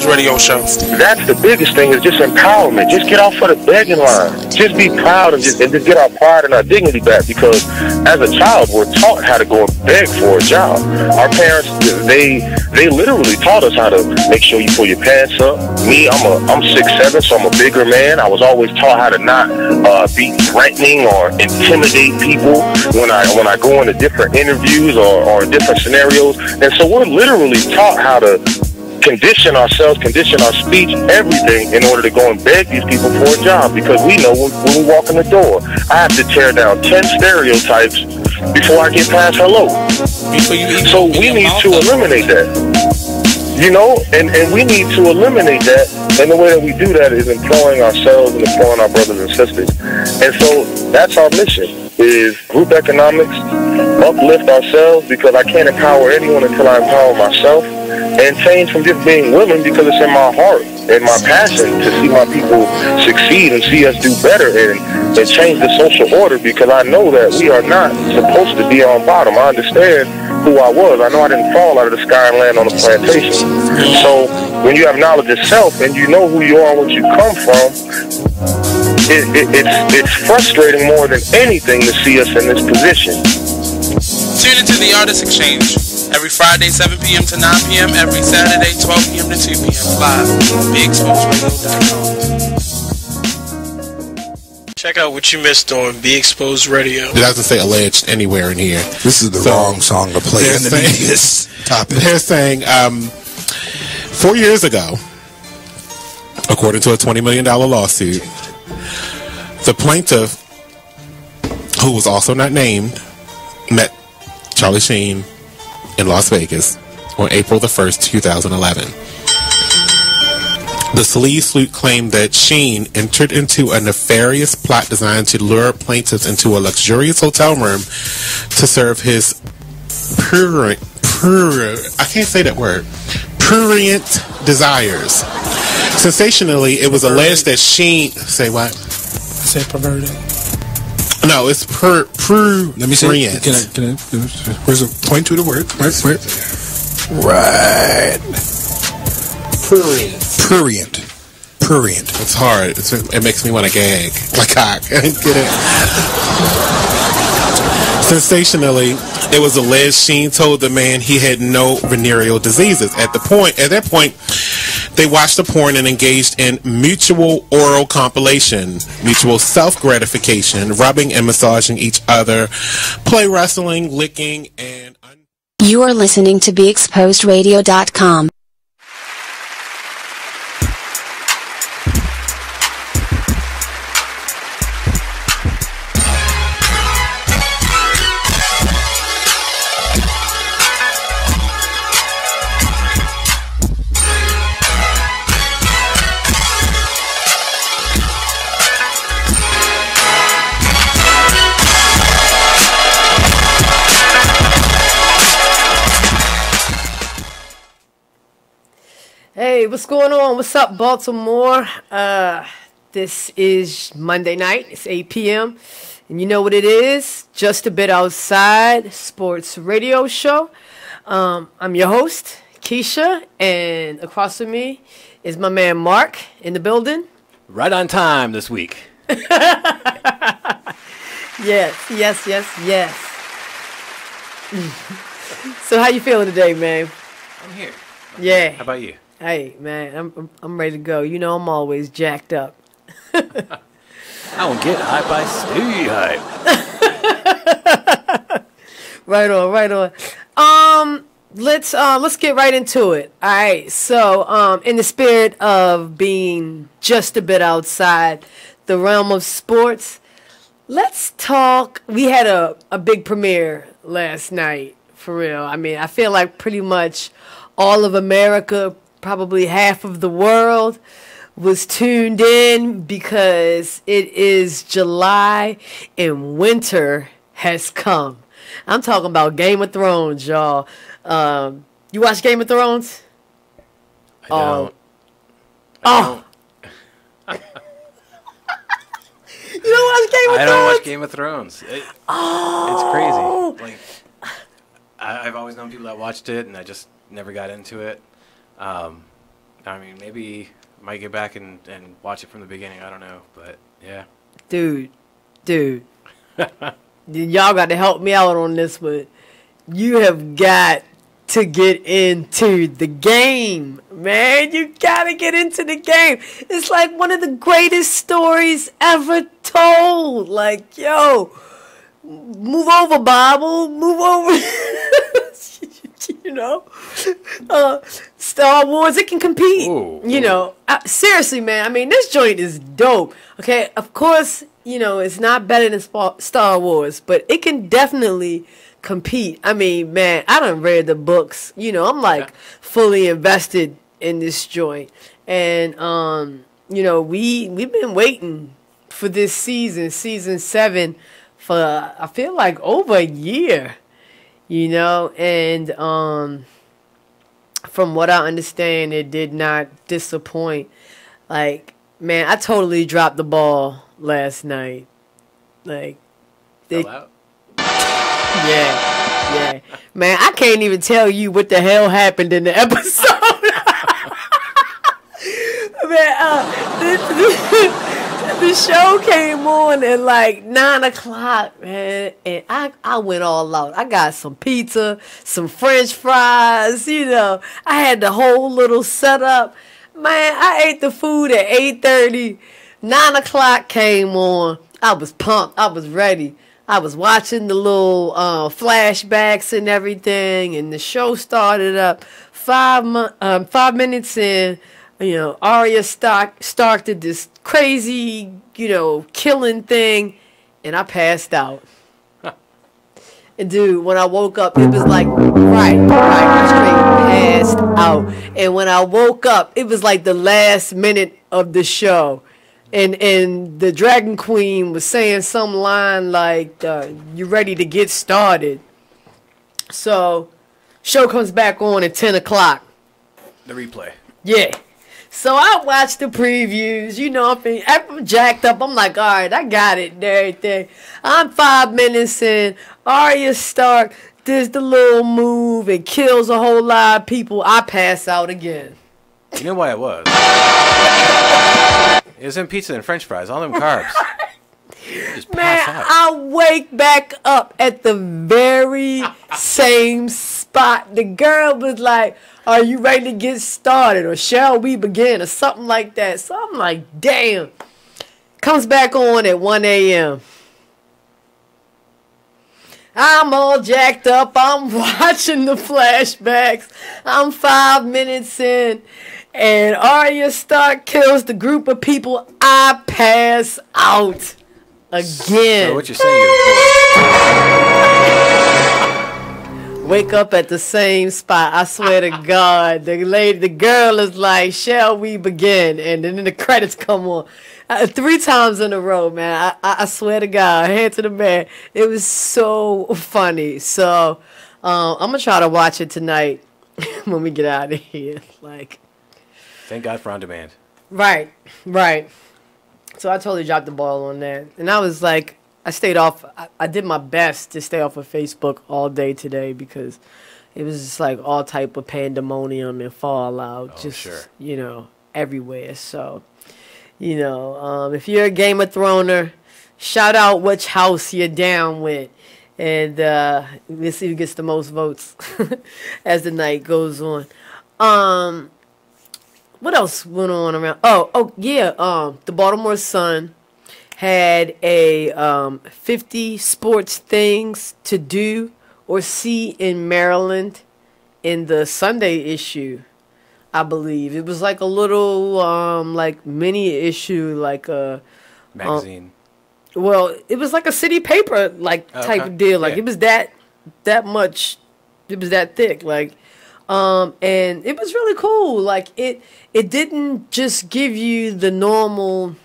Radio show. That's the biggest thing, is just empowerment. Just get off of the begging line. Just be proud and just get our pride and our dignity back, because as a child we're taught how to go and beg for a job. Our parents, they literally taught us how to make sure you pull your pants up. Me, I'm 6'7", so I'm a bigger man. I was always taught how to not be threatening or intimidate people when I go into different interviews or different scenarios. And so we're literally taught how to condition ourselves, condition our speech, everything, in order to go and beg these people for a job, because we know when we walk in the door, I have to tear down 10 stereotypes before I get past hello. So we need to eliminate that. You know, and we need to eliminate that, and the way that we do that is employing ourselves and employing our brothers and sisters. And so that's our mission, is group economics, uplift ourselves, because I can't empower anyone until I empower myself, and change from just being willing, because it's in my heart and my passion to see my people succeed and see us do better and change the social order, because I know that we are not supposed to be on bottom. I understand who I was. I know I didn't fall out of the sky and land on a plantation. So when you have knowledge of self and you know who you are and what you come from, it's frustrating more than anything to see us in this position. Tune into the Artist Exchange every Friday 7 p.m. to 9 p.m. every Saturday 12 p.m. to 2 p.m. live on BeExposedRadio.com. Check out what you missed on Be Exposed Radio. It doesn't say alleged anywhere in here. This is the wrong song to play underneath this topic. They're saying 4 years ago, according to a $20 million lawsuit, the plaintiff, who was also not named, met Charlie Sheen in Las Vegas on April the 1st, 2011. The sleaze suit claimed that Sheen entered into a nefarious plot designed to lure plaintiffs into a luxurious hotel room to serve his prurient desires. Sensationally, it was alleged that Sheen... Say what? I said perverted. No, it's prurient. Let me see. Can I where's the point to the word? Right. Prurient. It's hard. It makes me want to gag. Like cock. Get it? Sensationally, it was alleged Sheen told the man he had no venereal diseases. At that point, they watched the porn and engaged in mutual oral compilation, mutual self-gratification, rubbing and massaging each other, play wrestling, licking, and... You are listening to BeExposedRadio.com. Hey, what's going on? What's up, Baltimore? This is Monday night. It's 8 p.m. And you know what it is? Just a Bit Outside Sports Radio Show. I'm your host, Keisha, and across from me is my man Mark in the building. Right on time this week. Yes. So how you feeling today, man? I'm here. Yeah. How about you? Hey, man, I'm ready to go. You know I'm always jacked up. I don't get hype, I stay hype. Right on. Let's get right into it. All right. So, in the spirit of being just a bit outside the realm of sports, let's talk. We had a big premiere last night, for real. I mean, I feel like pretty much all of America, probably half of the world, was tuned in because it is July and winter has come. I'm talking about Game of Thrones, y'all. You watch Game of Thrones? I don't. You don't watch Game of Thrones? I don't watch Game of Thrones. It's crazy. Like, I've always known people that watched it, and I just never got into it. I mean, maybe might get back and watch it from the beginning. I don't know, but yeah. Dude. Y'all got to help me out on this one. You have got to get into the game, man. You got to get into the game. It's like one of the greatest stories ever told. Like, yo, move over, Bible. Move over. You know, Star Wars, it can compete. You know, seriously, man. I mean, this joint is dope. Okay, of course, you know, it's not better than Star Wars, but it can definitely compete. I mean, man, I done read the books. You know, I'm like fully invested in this joint, and you know, we've been waiting for this season 7, for I feel like over a year. You know, and from what I understand, it did not disappoint. Like, man, I totally dropped the ball last night. Like, Fell out? Yeah. Man, I can't even tell you what the hell happened in the episode. Man, the show came on at like 9 o'clock, man, and I went all out. I got some pizza, some French fries, you know. I had the whole little setup. Man, I ate the food at 8:30. 9 o'clock came on. I was pumped. I was ready. I was watching the little flashbacks and everything, and the show started up. 5 minutes in, you know, Arya Stark did this crazy, you know, killing thing, and I passed out. And dude, when I woke up, it was like, right, I straight passed out. And when I woke up, it was like the last minute of the show. And the Dragon Queen was saying some line like, you ready to get started. So, show comes back on at 10 o'clock. The replay. Yeah. So I watched the previews, you know, I'm jacked up. I'm like, all right, I got it and everything. I'm 5 minutes in. Arya Stark does the little move and kills a whole lot of people. I pass out again. You know why it was? It was in pizza and French fries, all them carbs. Just Man, pass out. I wake back up at the very same spot. The girl was like, are you ready to get started? Or shall we begin? Or something like that. So I'm like, damn. Comes back on at 1 a.m. I'm all jacked up. I'm watching the flashbacks. I'm 5 minutes in. And Arya Stark kills the group of people. I pass out again. So what you're saying is Wake up at the same spot. I swear to God. The girl is like, shall we begin? And then the credits come on. 3 times in a row, man. I swear to God. Hand to the man. It was so funny. So, I'm going to try to watch it tonight when we get out of here. Like, thank God for on demand. Right. So I totally dropped the ball on that. And I was like, I stayed off. I did my best to stay off of Facebook all day today because it was just like all type of pandemonium and fallout. Sure. You know, everywhere. So, you know, if you're a Game of Throner, shout out which house you're down with. And we'll see who gets the most votes as the night goes on. What else went on around? Oh yeah. The Baltimore Sun had a 50 sports things to do or see in Maryland in the Sunday issue, I believe. It was like a little like mini issue, like a magazine. Well, it was like a city paper like type of deal. Like it was that much. It was that thick. Like. And it was really cool. Like it didn't just give you the normal,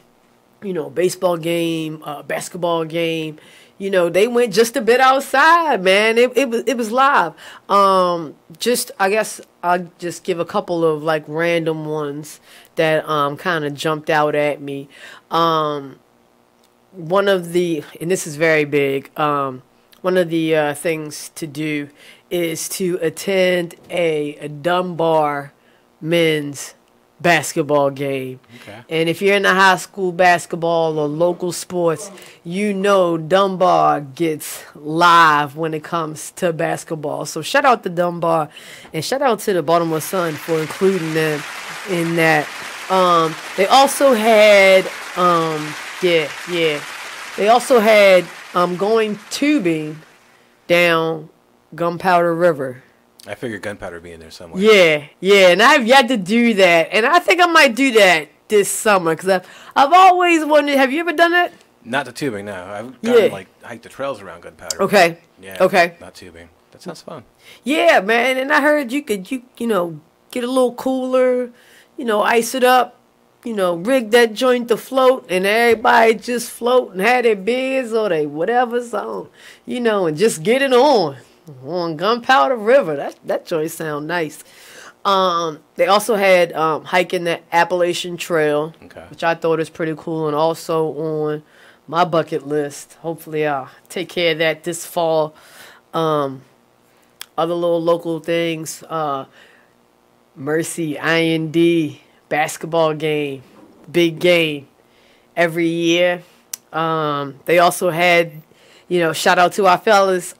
you know, baseball game, basketball game. You know, they went just a bit outside, man. It was live. I guess I'll just give a couple of like random ones that kind of jumped out at me. One of the, and this is very big. One of the things to do is to attend a Dunbar men's basketball game. Okay. And if you're in the high school basketball or local sports, you know Dunbar gets live when it comes to basketball. So shout out to Dunbar and shout out to the Baltimore Sun for including them in that. They also had They also had going tubing down Gunpowder River. I figured gunpowder would be in there somewhere. Yeah, and I've yet to do that, and I think I might do that this summer because I've always wondered. Have you ever done that? Not the tubing, no. I've gotten, hiked the trails around gunpowder. Okay. Yeah. Okay. Not tubing. That sounds fun. Yeah, man, and I heard you could get a little cooler, ice it up, rig that joint to float, and everybody just float and have their beers or they whatever's on, and just get it on Gunpowder River. That joint sound nice. They also had hiking the Appalachian Trail, which I thought was pretty cool, and also on my bucket list. Hopefully I'll take care of that this fall. Other little local things, Mercy IND basketball game, big game every year. They also had, shout out to our fellas,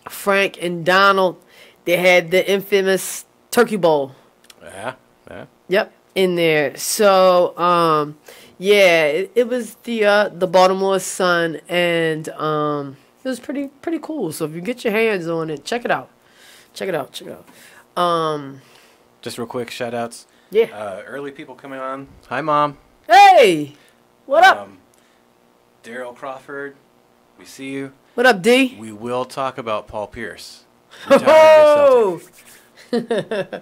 Frank and Donald. They had the infamous Turkey Bowl. Yeah. Yep, in there. So, it was the Baltimore Sun, and it was pretty cool. So if you get your hands on it, check it out. Just real quick, shout outs. Yeah. Early people coming on. Hi, Mom. Hey, what up? Daryl Crawford, we see you. What up, D? We will talk about Paul Pierce. Oh! We'll get to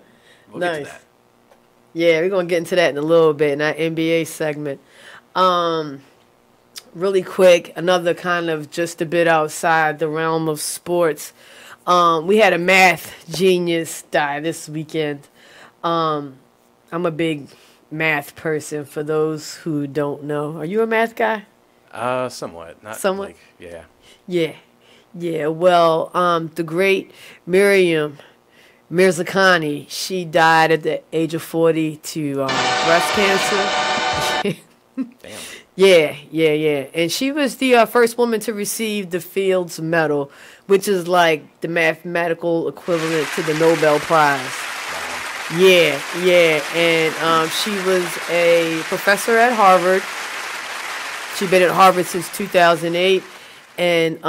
that. Yeah, we're going to get into that in a little bit in that NBA segment. Really quick, another kind of just a bit outside the realm of sports. We had a math genius die this weekend. I'm a big math person, for those who don't know. Are you a math guy? Somewhat. Not somewhat? Yeah. Yeah. Well, the great Miriam Mirzakhani, she died at the age of 40 to breast cancer. Damn. Yeah. And she was the first woman to receive the Fields Medal, which is like the mathematical equivalent to the Nobel Prize. Yeah. And she was a professor at Harvard. She's been at Harvard since 2008. And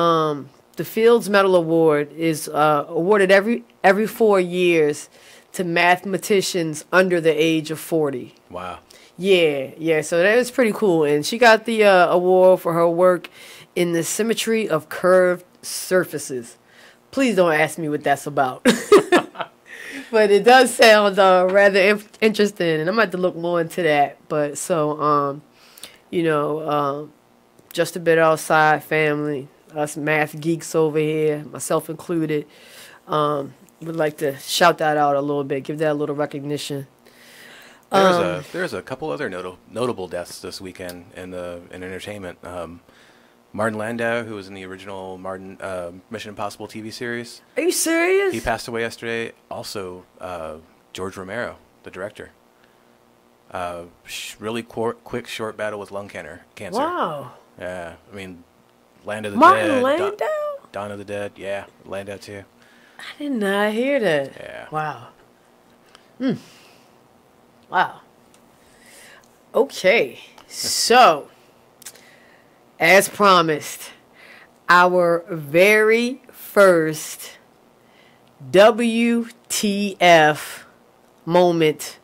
the Fields Medal Award is awarded every 4 years to mathematicians under the age of 40. Wow. Yeah. So that was pretty cool. And she got the award for her work in the symmetry of curved surfaces. Please don't ask me what that's about. But it does sound rather interesting, and I'm going to have to look more into that. But so, just a bit outside family, us math geeks over here, myself included, would like to shout that out a little bit, give that a little recognition. There's a couple other notable deaths this weekend in entertainment. Martin Landau, who was in the original Mission Impossible TV series. Are you serious? He passed away yesterday. Also, George Romero, the director. Really quick, short battle with lung cancer. Wow. Yeah, I mean, Land of the Martin Dead. Landau? Dawn of the Dead, yeah. Landau, too. I did not hear that. Yeah. Wow. Wow. Okay. So, as promised, our very first WTF moment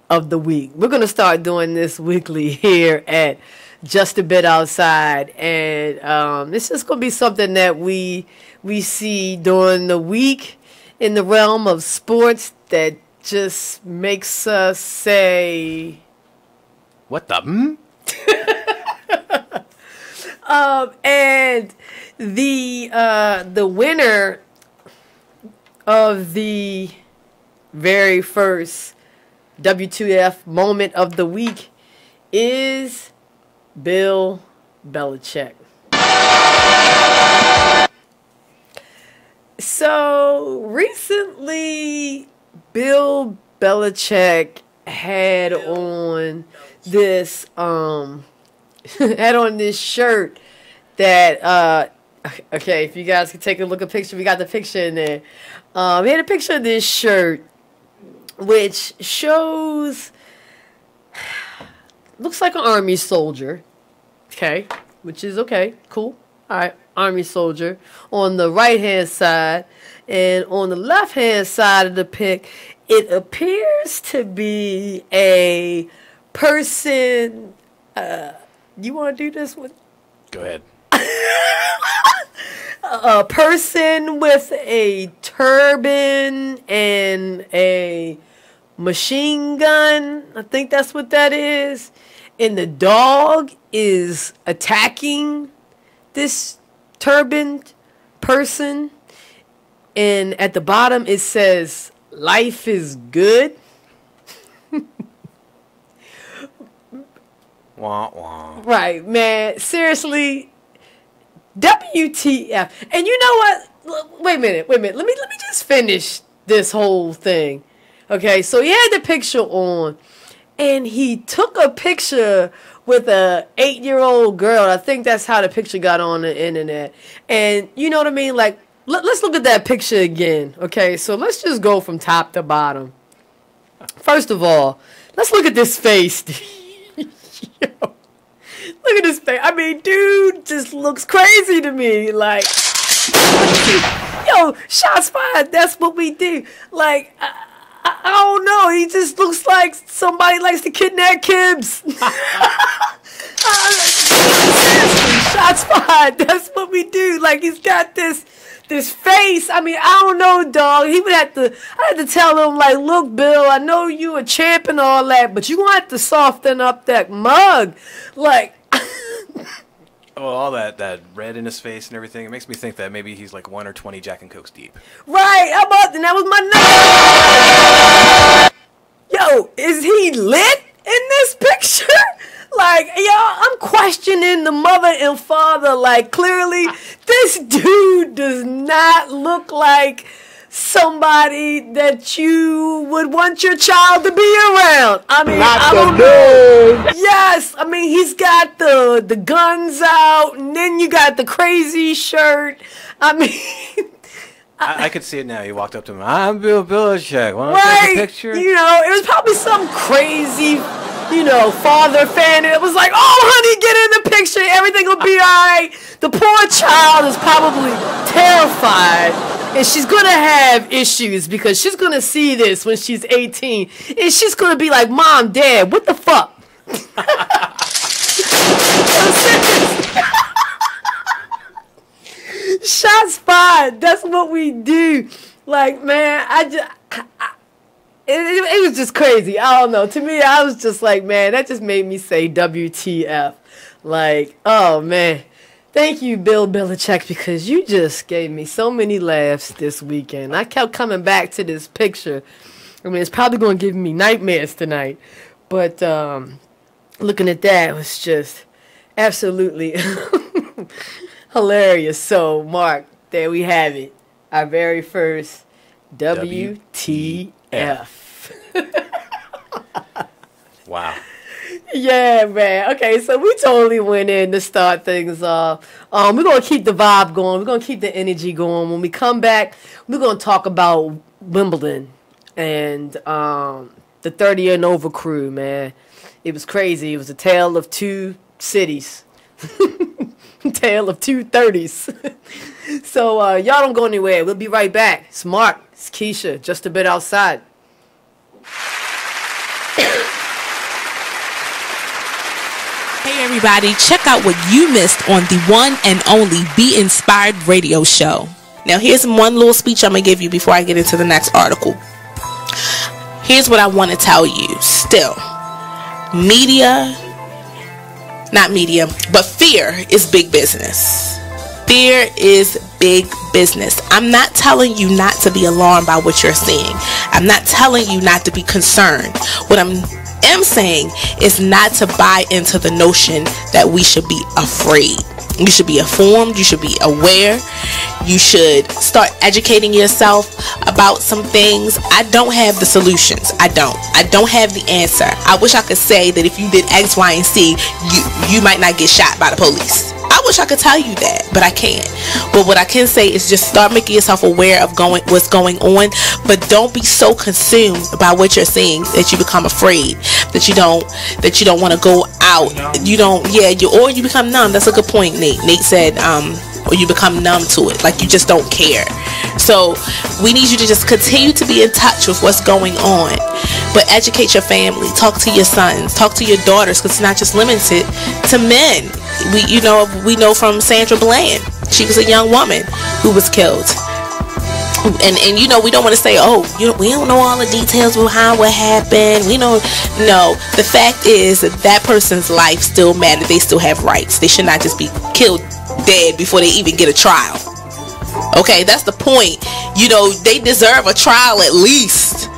of the week. We're going to start doing this weekly here at Just a Bit Outside. And this is going to be something that we see during the week in the realm of sports that just makes us say, what the? And the winner of the very first WTF moment of the week is Bill Belichick. So recently, Bill Belichick had on this shirt that okay, if you guys can take a look at the picture, we got the picture in there. He had a picture of this shirt which shows, looks like an army soldier. Okay, which is okay, cool. All right, army soldier on the right hand side, and on the left hand side of the pic, it appears to be a person. You want to do this one? Go ahead. A person with a turban and a machine gun. I think that's what that is. And the dog is attacking this turbaned person. And at the bottom it says, "Life is good." Wah, wah. Right, man. Seriously, WTF. And you know what? Wait a minute. Let me just finish this whole thing. Okay, so he had the picture on, and he took a picture with a 8-year-old girl. I think that's how the picture got on the internet. And you know what I mean? Like, let's look at that picture again. Okay, so let's just go from top to bottom. First of all, let's look at this face. Yo, look at this face. I mean, dude just looks crazy to me. Like, yo, shots fired. That's what we do. Like, I don't know. He just looks like somebody likes to kidnap kids. Shots fired. That's what we do. Like, he's got this face. I mean, I don't know, dog. I had to tell him, like, look, Bill, I know you a champ and all that, but you gonna have to soften up that mug. Like, oh, all that red in his face and everything. It makes me think that maybe he's like 1 or 20 Jack and Cokes deep. Right. How about, and that was my number. Yo, is he lit in this picture? Like, yo, I'm questioning the mother and father. Like, clearly, this dude does not look like somebody that you would want your child to be around. I mean, I don't know. Yes, I mean, he's got the guns out, and then you got the crazy shirt. I mean... I could see it now. He walked up to him. I'm Bill Belichick. Want to take a picture? You know, it was probably some crazy, father fan. It was like, oh, honey, get in the picture. Everything will be all right. The poor child is probably terrified. And she's going to have issues because she's going to see this when she's 18. And she's going to be like, Mom, Dad, what the fuck? Shots fired. That's what we do. Like, man, it was just crazy. I don't know. To me, I was just like, man, that just made me say WTF. Like, oh, man. Thank you, Bill Belichick, because you just gave me so many laughs this weekend. I kept coming back to this picture. I mean, it's probably going to give me nightmares tonight. But looking at that was just absolutely hilarious. So, Mark, there we have it. Our very first WTF. Wow. Yeah, man. Okay, so we totally went in to start things off. We're going to keep the vibe going. We're going to keep the energy going. When we come back, we're going to talk about Wimbledon and the 30 and over crew, man. It was crazy. It was a tale of two cities. Tale of two 30s. So y'all don't go anywhere. We'll be right back. It's Mark. It's Keisha. Just a bit outside. Hey everybody, check out what you missed on the one and only Be Inspired radio show. Now here's one little speech I'm going to give you before I get into the next article. Here's what I want to tell you. Still, fear is big business. Fear is big business. I'm not telling you not to be alarmed by what you're seeing. I'm not telling you not to be concerned. What I'm saying is not to buy into the notion that we should be afraid. You should be informed. You should be aware. You should start educating yourself about some things. I don't have the solutions. I don't have the answer. I wish I could say that if you did X, Y, and Z, you might not get shot by the police. I wish I could tell you that, but I can't. But what I can say is just start making yourself aware of what's going on, but don't be so consumed by what you're seeing that you become afraid, that you don't want to go out. Or you become numb. That's a good point, Nate. Nate said, or you become numb to it, like you just don't care. So we need you to just continue to be in touch with what's going on, but educate your family, talk to your sons, talk to your daughters, because it's not just limited to men. We know from Sandra Bland, she was a young woman who was killed. And we don't want to say, we don't know all the details of how it happened. No, the fact is that person's life still matters. They still have rights. They should not just be killed dead before they even get a trial. Okay, that's the point. They deserve a trial at least,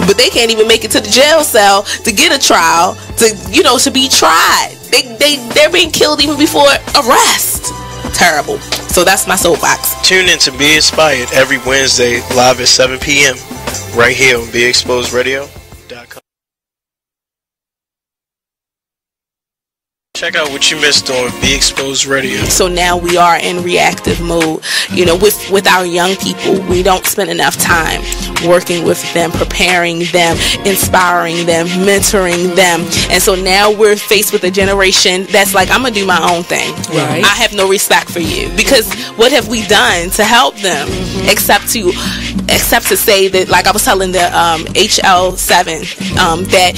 but they can't even make it to the jail cell to get a trial, to be tried. They're being killed even before arrest. Terrible. So that's my soapbox. Tune in to Be Inspired every Wednesday live at 7 p.m. right here on BeExposedRadio.com. Check out what you missed on Be Exposed Radio. So now we are in reactive mode. With our young people, we don't spend enough time working with them, preparing them, inspiring them, mentoring them. And so now we're faced with a generation that's like, I'm going to do my own thing. Right. I have no respect for you. Because what have we done to help them except to say that, like I was telling the HL7, that,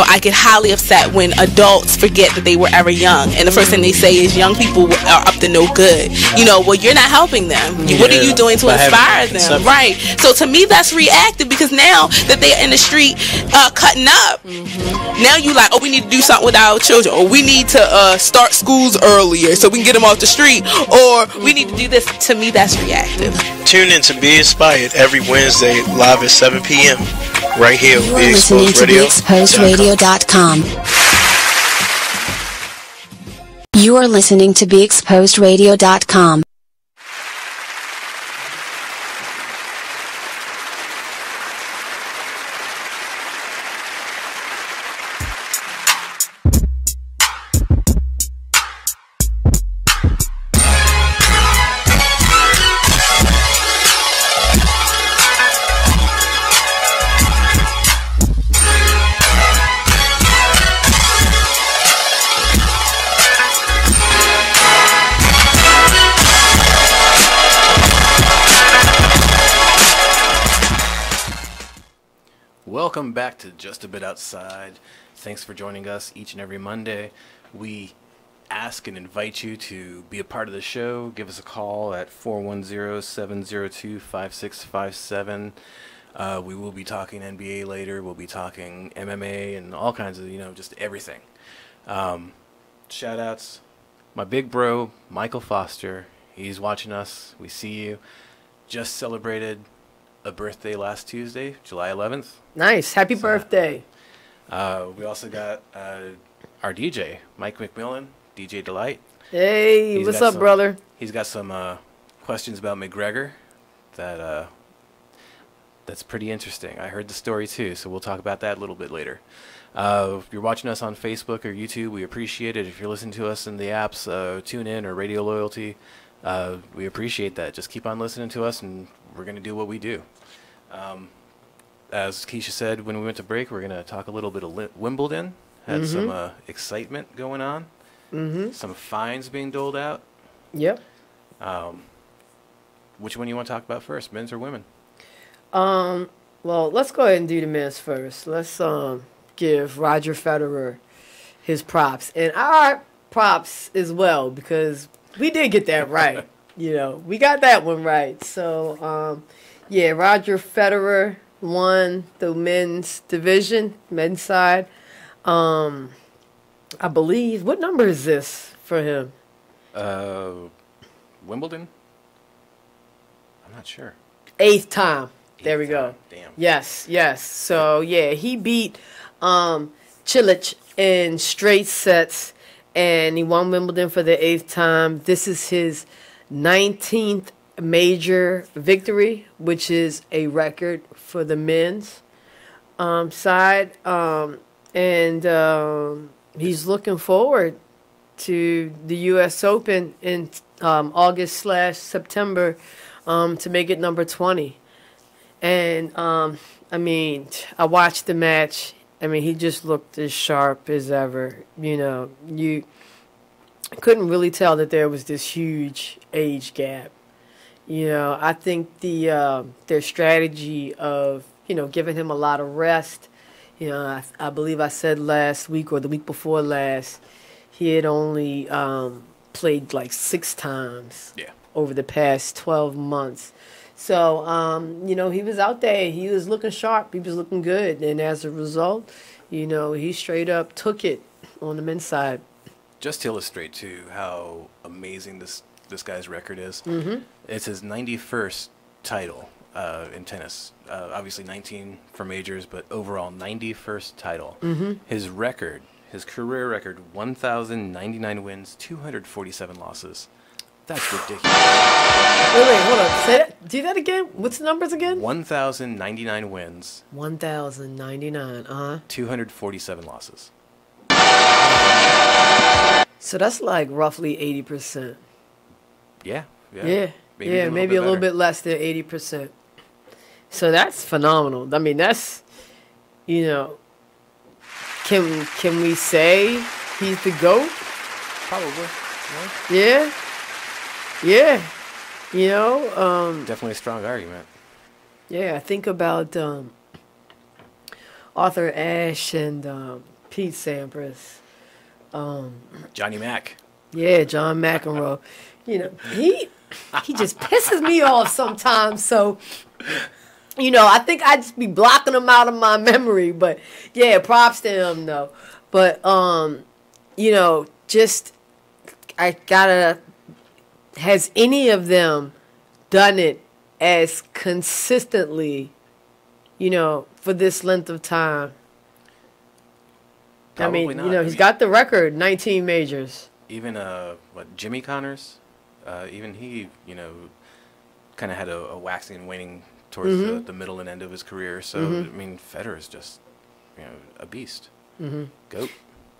I get highly upset when adults forget that they were ever young, and the first thing they say is young people are up to no good. Well, you're not helping them. What are you doing to inspire them? Right. So to me, that's reactive, because now that they're in the street cutting up, now you like, we need to do something with our children, or we need to start schools earlier so we can get them off the street, or we need to do this. To me, that's reactive. Tune in to Be Inspired every Wednesday live at 7 p.m. right here on You are listening to BeExposedRadio.com. You are listening to BeExposedRadio.com. Welcome back to Just a Bit Outside. Thanks for joining us each and every Monday. We ask and invite you to be a part of the show. Give us a call at 410-702-5657. We will be talking NBA later. We'll be talking MMA and all kinds of, just everything. Shout outs. My big bro, Michael Foster. He's watching us. We see you. Just celebrated a birthday last Tuesday, July 11th. Nice. Happy birthday. We also got our DJ, Mike McMillan, DJ Delight. Hey, what's up, brother? He's got some questions about McGregor that's pretty interesting. I heard the story too, so we'll talk about that a little bit later. If you're watching us on Facebook or YouTube, we appreciate it. If you're listening to us in the apps, TuneIn or Radio Loyalty, we appreciate that. Just keep on listening to us, and we're going to do what we do. As Keisha said when we went to break, we're going to talk a little bit of Wimbledon. Had some excitement going on. Some fines being doled out. Yep. Which one do you want to talk about first, men's or women? Well, let's go ahead and do the men's first. Let's give Roger Federer his props. And our props as well, because we did get that right. We got that one right. So, Roger Federer won the men's division, men's side. I believe. What number is this for him? Wimbledon? I'm not sure. 8th time. There we go. Damn. Yes. So, he beat Cilic in straight sets, and he won Wimbledon for the 8th time. This is his 19th major victory, which is a record for the men's side. And he's looking forward to the U.S. Open in August/September to make it number 20. And, I mean, I watched the match. I mean, he just looked as sharp as ever. You know, you couldn't really tell that there was this huge age gap. You know, I think their strategy of, you know, giving him a lot of rest. You know, I believe I said last week or the week before last, he had only played like 6 times over the past 12 months. So, you know, he was out there. He was looking sharp. He was looking good. And as a result, you know, he straight up took it on the men's side. Just to illustrate, too, how amazing this guy's record is, it's his 91st title in tennis. Obviously 19 for majors, but overall 91st title. His record, his career record, 1,099 wins, 247 losses. That's ridiculous. Wait, hold on. Say that. Do that again. What's the numbers again? 1,099 wins. 1,099. 247 losses. So that's like roughly 80%. Yeah. Maybe a little bit less than 80%. So that's phenomenal. I mean, that's, you know, can we say he's the GOAT? Probably. Yeah. Yeah. You know, definitely a strong argument. Yeah, I think about Arthur Ashe and Pete Sampras. Johnny Mac. Yeah, John McEnroe. You know, he just pisses me off sometimes. So, you know, I think I just be blocking him out of my memory. But yeah, props to him though. But you know, just I gotta. Has any of them done it as consistently, you know, for this length of time? Probably I mean, not. you know, he's got the record, 19 majors. Even Jimmy Connors, even he, you know, kind of had a waxing and waning towards the middle and end of his career. So I mean, Federer's just, you know, a beast. GOAT.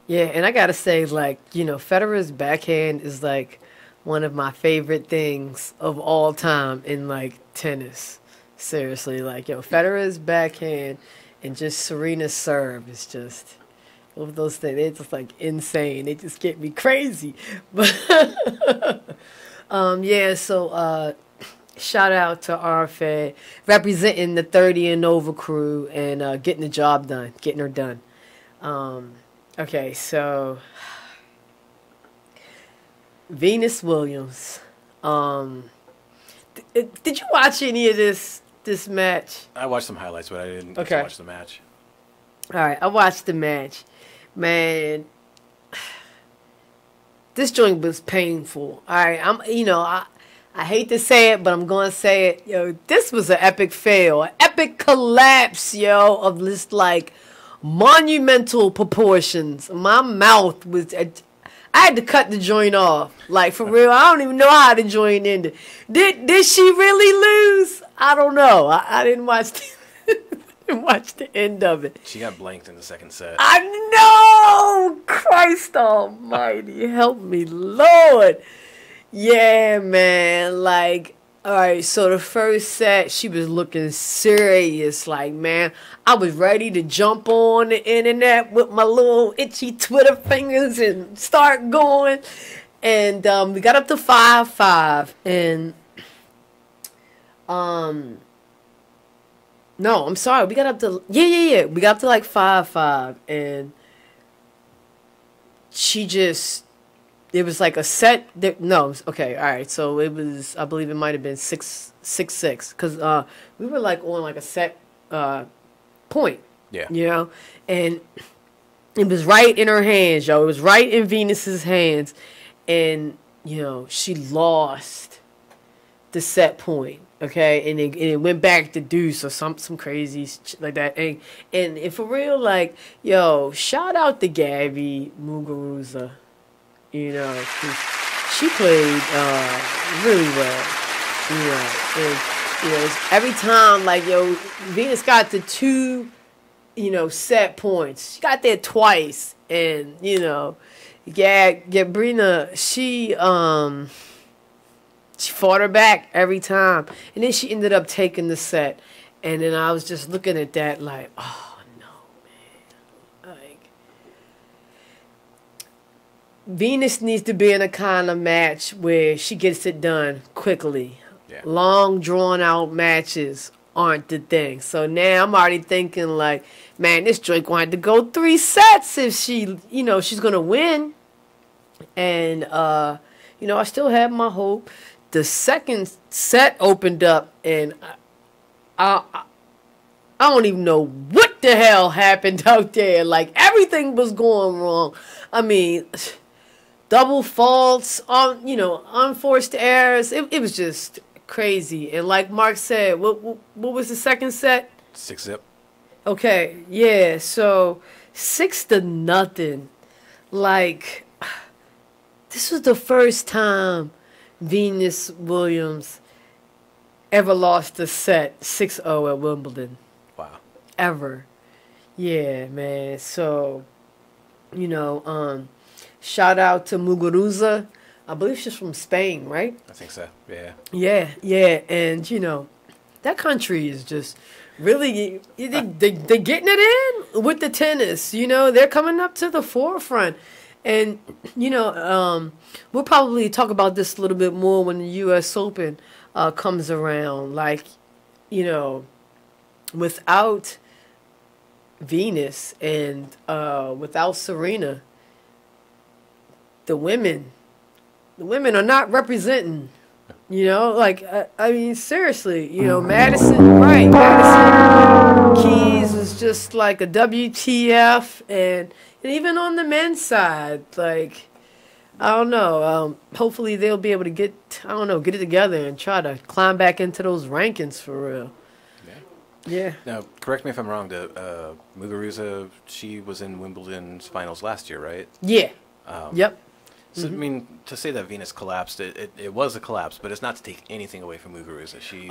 Yeah, and I gotta say, like, you know, Federer's backhand is like one of my favorite things of all time in like tennis. Seriously, like, yo, Federer's backhand and just Serena's serve is just. Of those things, they're just like insane. They just get me crazy. But yeah, so shout out to RFA representing the 30 and over crew and getting the job done, getting her done. Okay, so Venus Williams. Did you watch any of this match? I watched some highlights, but I didn't get to watch the match. All right, I watched the match. Man, this joint was painful. All right, I hate to say it, but I'm going to say it. Yo, this was an epic fail, an epic collapse, yo, of this, like, monumental proportions. My mouth was... I had to cut the joint off. Like, for real, I don't even know how the joint ended. Did she really lose? I don't know. I didn't watch the end of it. She got blanked in the second set. I know! Christ almighty. Help me, Lord. Yeah, man. Like, all right, so the first set, she was looking serious. Like, man, I was ready to jump on the internet with my little itchy Twitter fingers and start going. And we got up to 5-5. And, no, I'm sorry. We got up to... Yeah. We got up to, like, 5-5. And she just... It was like a set... No, okay, all right. So it was... I believe it might have been 6-6. Because we were, like, on, like, a set point. Yeah. You know? And it was right in her hands, yo. It was right in Venus's hands. And, you know, she lost the set point. Okay, and it went back to deuce or some crazy shit like that. And for real, like, yo, shout out to Gabby Muguruza. You know, 'cause she played really well. And every time, like, Venus got the 2, set points. She got there twice, and Gabrina, she fought her back every time, and then she ended up taking the set. And then I was just looking at that like, oh no, man. Like, Venus needs to be in a kind of match where she gets it done quickly. Yeah. Long, drawn out matches aren't the thing. So now I'm already thinking like, man, this joint going to have to go 3 sets if she, she's going to win. And, I still have my hope. The second set opened up, and I don't even know what the hell happened out there. Like, everything was going wrong. I mean, double faults, unforced errors. It was just crazy. And like Mark said, what was the second set? 6-zip. Okay, yeah. So 6-0. Like, this was the first time Venus Williams ever lost a set 6-0 at Wimbledon. Wow. Ever. Yeah, man. So, shout out to Muguruza. I believe she's from Spain, right? I think so, yeah. Yeah. And, that country is just really, they're getting it in with the tennis. They're coming up to the forefront. And, we'll probably talk about this a little bit more when the U.S. Open comes around. Like, without Venus and without Serena, the women are not representing. I mean, seriously, Madison Keys was just like a WTF, and even on the men's side, like, I don't know. Hopefully they'll be able to get it together and try to climb back into those rankings for real. Yeah. Now, correct me if I'm wrong. Muguruza, she was in Wimbledon's finals last year, right? Yeah. Yep. So, I mean, to say that Venus collapsed, it was a collapse, but it's not to take anything away from Muguruza. She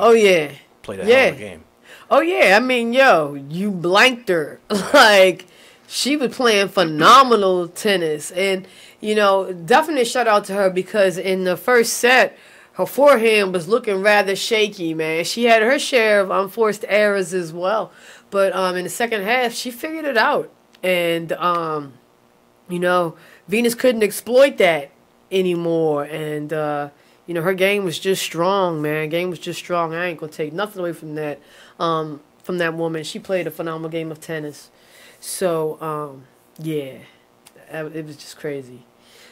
played a hell of a game. Oh, yeah. I mean, you blanked her. Like, she was playing phenomenal tennis. And, definitely shout out to her because in the first set, her forehand was looking rather shaky, man. She had her share of unforced errors as well. But in the second half, she figured it out. And, Venus couldn't exploit that anymore. And, her game was just strong, man. Game was just strong. I ain't going to take nothing away from that woman. She played a phenomenal game of tennis. So, it was just crazy.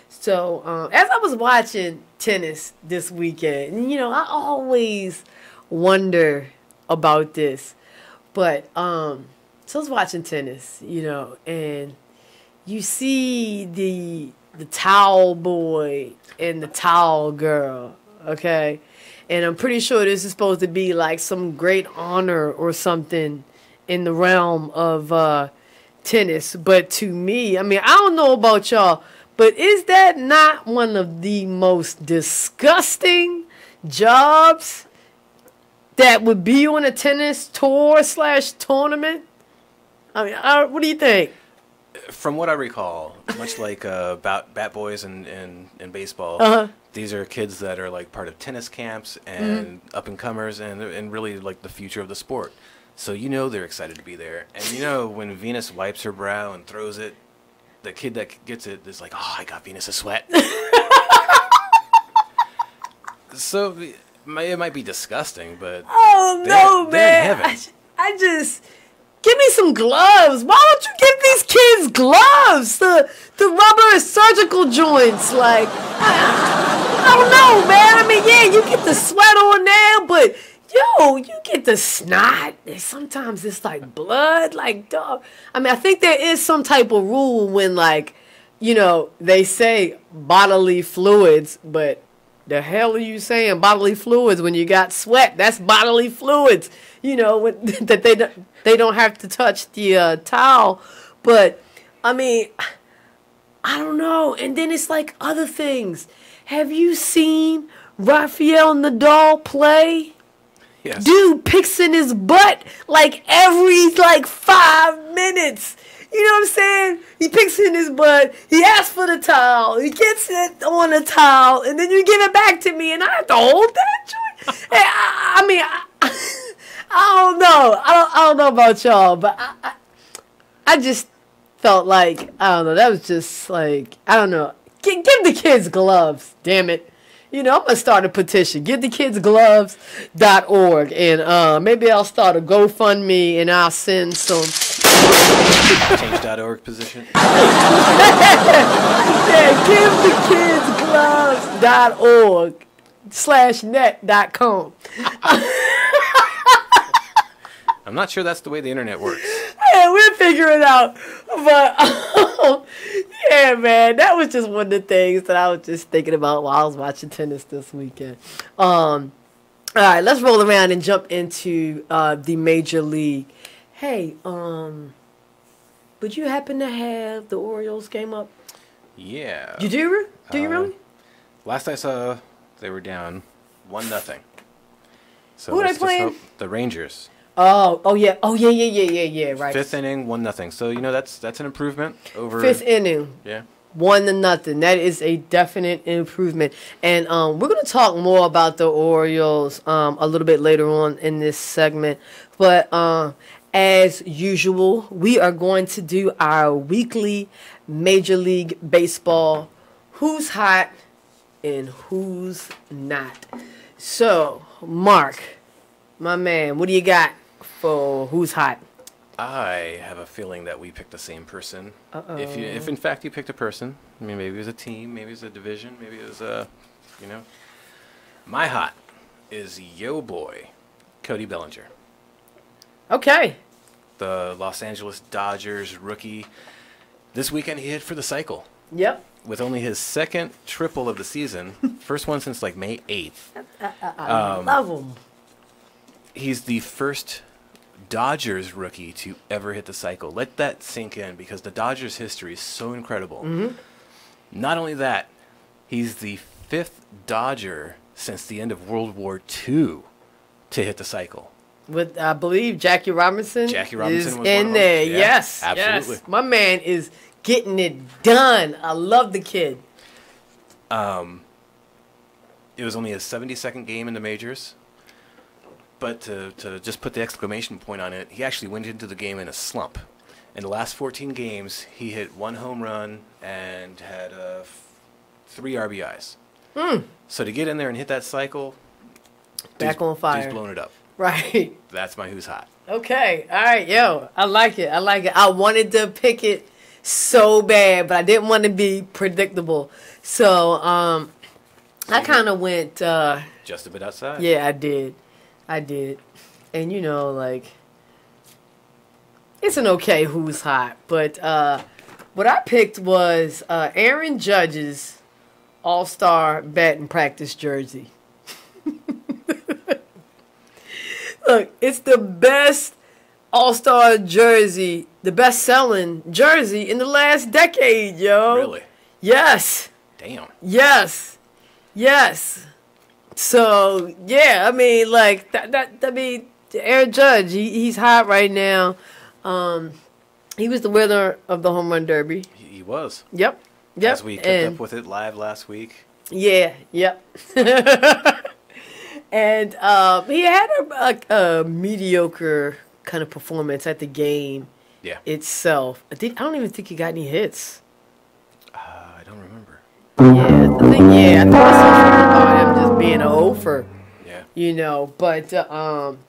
So, as I was watching tennis this weekend, I always wonder about this. But, so I was watching tennis, and you see the towel boy and the towel girl, okay? And I'm pretty sure this is supposed to be like some great honor or something in the realm of tennis. But to me, I mean, I don't know about y'all, but is that not one of the most disgusting jobs that would be on a tennis tour / tournament? I mean, what do you think? From what I recall, much like bat boys in baseball, these are kids that are like part of tennis camps and up and comers and really like the future of the sport. So they're excited to be there. And when Venus wipes her brow and throws it, the kid that gets it is like, oh, I got Venus a sweat. So it might be disgusting, but man, I just. Give me some gloves. Why don't you give these kids gloves? The rubber surgical joints. Like, I don't know, man. I mean, yeah, you get the sweat on there, but, you get the snot. And sometimes it's like blood. Like, dog. I mean, I think there is some type of rule when, like, they say bodily fluids, but the hell are you saying bodily fluids when you got sweat? That's bodily fluids. That they don't have to touch the towel. But, I mean, I don't know. And then it's like other things. Have you seen Rafael Nadal play? Yes. Dude picks in his butt like every 5 minutes. You know what I'm saying? He picks in his butt. He asks for the towel. He gets it on the towel, and then you give it back to me, and I have to hold that joint. Hey, I mean, I don't know. I don't know about y'all, but I just felt like, I don't know. That was just like, I don't know. Give the kids gloves. Damn it. You know, I'm going to start a petition. GiveTheKidsGloves.org. And maybe I'll start a GoFundMe and I'll send some. Change.org position. Yeah, GiveTheKidsGloves.org/net.com. I'm not sure that's the way the internet works. Yeah, we'll figure it out. But, yeah, man, that was just one of the things that I was just thinking about while I was watching tennis this weekend. All right, let's roll around and jump into the Major League. Hey, would you happen to have the Orioles game up? Yeah. You do? Do you really? Last I saw, they were down 1-0. So Who are they let's just playing? hope the Rangers. Oh yeah, right. Fifth inning, 1-0. So that's an improvement over. Fifth inning. Yeah. 1-0. That is a definite improvement. And we're going to talk more about the Orioles a little bit later on in this segment. But as usual, we are going to do our weekly Major League Baseball Who's Hot and Who's Not. So, Mark, my man, what do you got for Who's Hot? I have a feeling that we picked the same person. Uh-oh. If in fact you picked a person, I mean, maybe it was a team, maybe it was a division, maybe it was a, My hot is yo boy, Cody Bellinger. Okay. The Los Angeles Dodgers rookie. This weekend he hit for the cycle. Yep. With only his second triple of the season. First one since like May 8th. I love him. He's the first Dodgers rookie to ever hit the cycle. Let that sink in because the Dodgers history is so incredible. Mm-hmm. Not only that, he's the fifth Dodger since the end of World War II to hit the cycle. With, I believe, Jackie Robinson. Jackie Robinson is was in one of them. there. Yeah, Yes. absolutely. Yes. My man is getting it done. I love the kid. It was only his 72nd game in the majors. But to just put the exclamation point on it, he actually went into the game in a slump. In the last 14 games, he hit 1 home run and had 3 RBIs. So to get in there and hit that cycle, Back on fire. Dude's blown it up. Right. That's my who's hot. Okay. All right. Yo, I like it. I wanted to pick it so bad, but I didn't want to be predictable. So I kind of went. Just a bit outside. Yeah, I did. And it's an okay who's hot. But what I picked was Aaron Judge's All-Star batting practice jersey. Look, it's the best All-Star jersey, the best-selling jersey in the last decade, yo. Really? Yes. Damn. Yes. So, yeah, I mean, Aaron Judge, he's hot right now. He was the winner of the Home Run Derby. He was. Yep. As we kept up with it live last week. Yeah, yep. And he had a mediocre kind of performance at the game itself. I don't even think he got any hits. I don't remember. Yeah, I think I saw something about him just being an over. Yeah. But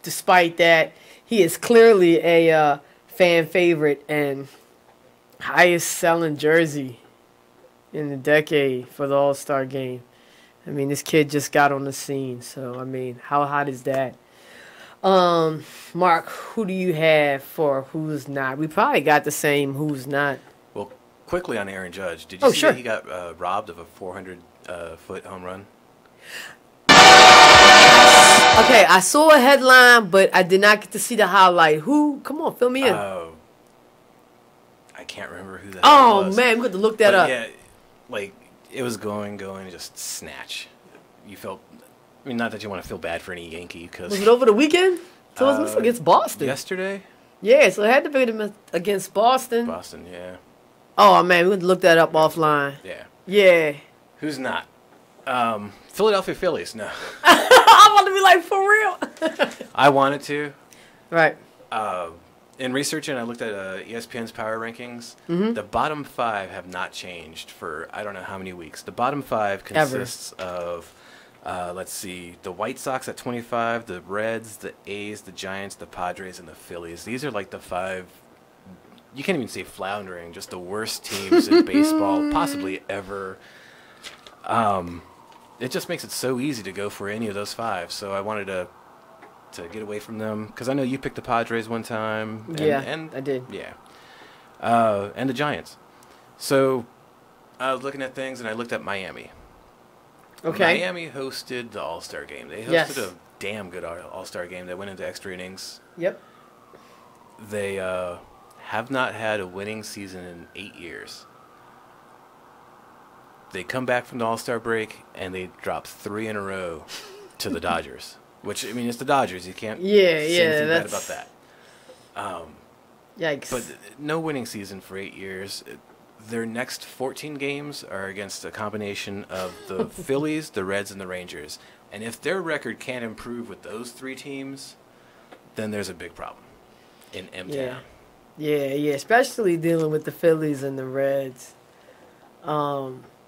despite that, he is clearly a fan favorite and highest selling jersey in the decade for the All-Star game. I mean, this kid just got on the scene, so I mean, how hot is that? Mark, who do you have for who's not? We probably got the same who's not. Well, quickly on Aaron Judge, did you see sure. that he got robbed of a 400-foot home run? Okay, I saw a headline, but I did not get to see the highlight. Who? Come on, fill me in. I can't remember who that was. Oh, man, we got to look that up. Yeah, it was going, just snatch. You felt I mean, not that you want to feel bad for any Yankee, because Was it over the weekend? So it was against Boston. yesterday. Yeah, so it had to be against Boston. Boston, yeah, Oh man, we would look that up offline. yeah. Yeah. Who's not? Philadelphia Phillies. No, I want to be like, for real. I wanted to. Right. In researching, I looked at ESPN's power rankings. Mm-hmm. The bottom 5 have not changed for I don't know how many weeks. The bottom 5 consists of, let's see, the White Sox at 25, the Reds, the A's, the Giants, the Padres, and the Phillies. These are like the 5, you can't even say floundering, just the worst teams in baseball possibly ever. It just makes it so easy to go for any of those 5. So I wanted to get away from them, because I know you picked the Padres one time. And I did. Yeah. And the Giants. So I was looking at things, and I looked at Miami. Okay. Miami hosted the All-Star game. They hosted Yes. a damn good All-Star game that went into extra innings. Yep. They have not had a winning season in 8 years. They come back from the All-Star break, and they drop 3 in a row to the Dodgers. Which, I mean, it's the Dodgers. You can't say anything bad about that. Yikes. But no winning season for 8 years. Their next 14 games are against a combination of the Phillies, the Reds, and the Rangers. And if their record can't improve with those 3 teams, then there's a big problem in M-Town. Yeah, especially dealing with the Phillies and the Reds.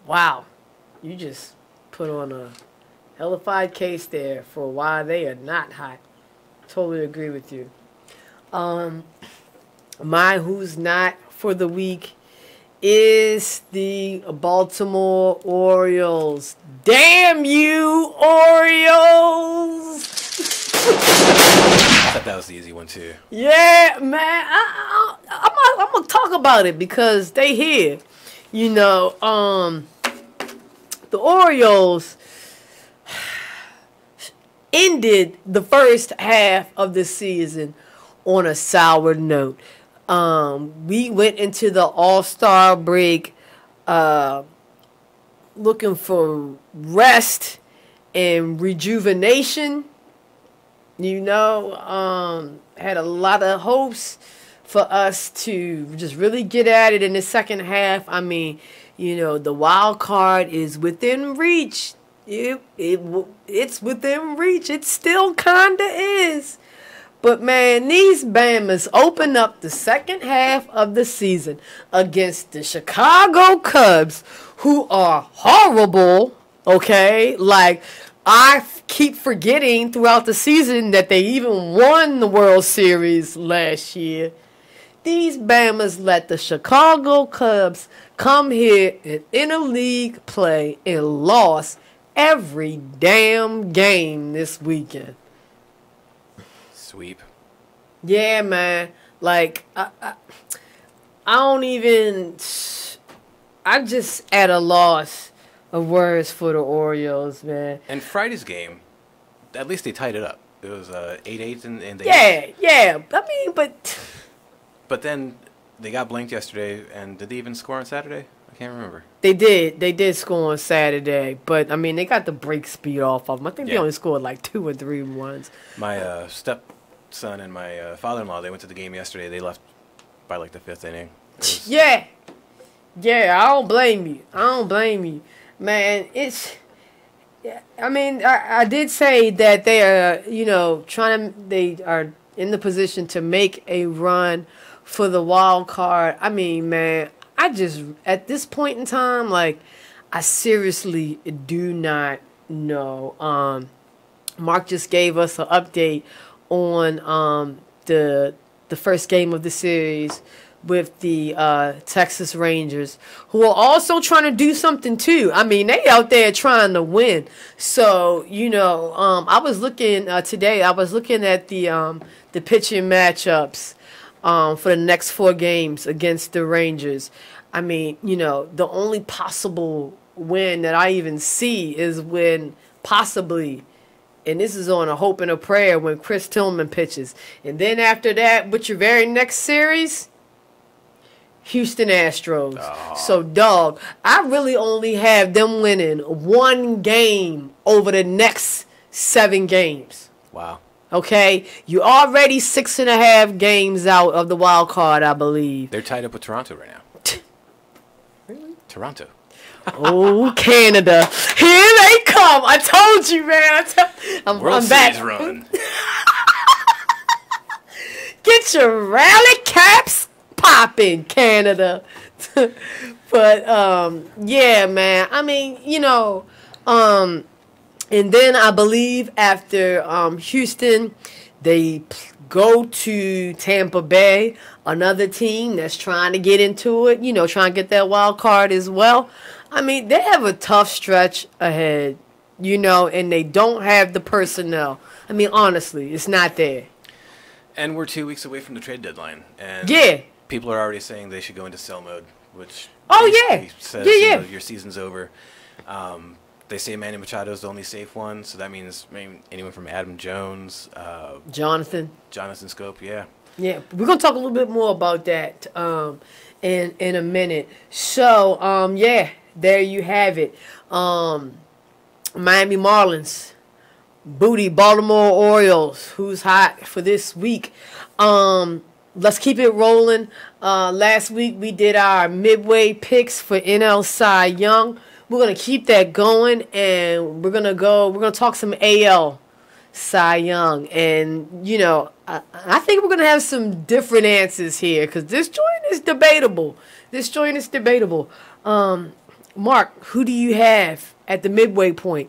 Wow. You just put on a hellified case there for why they are not hot. Totally agree with you. My who's not for the week is the Baltimore Orioles. Damn you, Orioles! I thought that was the easy one, too. Yeah, man. I'm going to talk about it because they here. You know, the Orioles ended the first half of the season on a sour note. We went into the All-Star break looking for rest and rejuvenation. You know, had a lot of hopes for us to just really get at it in the second half. I mean, you know, the wild card is within reach. It's within reach. It still kinda is. But man, these Bammers open up the second half of the season against the Chicago Cubs, who are horrible. Okay, like I keep forgetting throughout the season that they even won the World Series last year. These Bammers let the Chicago Cubs come here in interleague play and lost every damn game this weekend. Sweep. Yeah, man. Like, I don't even... I'm just at a loss of words for the Orioles, man. And Friday's game, at least they tied it up. It was 8-8 in the Yeah. I mean, but... But then they got blanked yesterday, and did they even score on Saturday? I can't remember. They did score on Saturday, but I mean they got the break speed off of them. I think they only scored like 2 or 3 runs. My stepson and my father-in-law, they went to the game yesterday. They left by like the 5th inning. Yeah, I don't blame you. Man, it's... I mean, I did say that they are, you know, they are in the position to make a run for the wild card. I mean, man, I just, at this point in time, like, I seriously do not know. Mark just gave us an update on the first game of the series with the Texas Rangers, who are also trying to do something too. I mean, they out there trying to win. So, you know, I was looking today. I was looking at the pitching matchups for the next 4 games against the Rangers. I mean, you know, the only possible win that I even see is when possibly, and this is on a hope and a prayer, when Chris Tillman pitches. And then after that, with your very next series, Houston Astros. Oh. So, dog, I really only have them winning 1 game over the next 7 games. Wow. Okay, you already 6.5 games out of the wild card, I believe. They're tied up with Toronto right now. Really? Toronto. Oh, Canada. Here they come. I told you, man. I'm back. Run. Get your rally caps popping, Canada. But, yeah, man. I mean, and then I believe after Houston, they go to Tampa Bay, another team that's trying to get into it, trying to get that wild card as well. I mean, they have a tough stretch ahead, and they don't have the personnel. I mean, honestly, it's not there. And we're 2 weeks away from the trade deadline. And yeah. People are already saying they should go into sell mode, which says your season's over. They say Manny Machado's the only safe one, so that means maybe anyone from Adam Jones, Jonathan Scope, yeah. Yeah, we're gonna talk a little bit more about that in a minute. So yeah, there you have it. Miami Marlins, booty Baltimore Orioles, who's hot for this week. Let's keep it rolling. Last week we did our midway picks for NL Cy Young. We're going to keep that going, and we're going to talk some AL Cy Young. And, I think we're going to have some different answers here because this joint is debatable. Mark, who do you have at the midway point?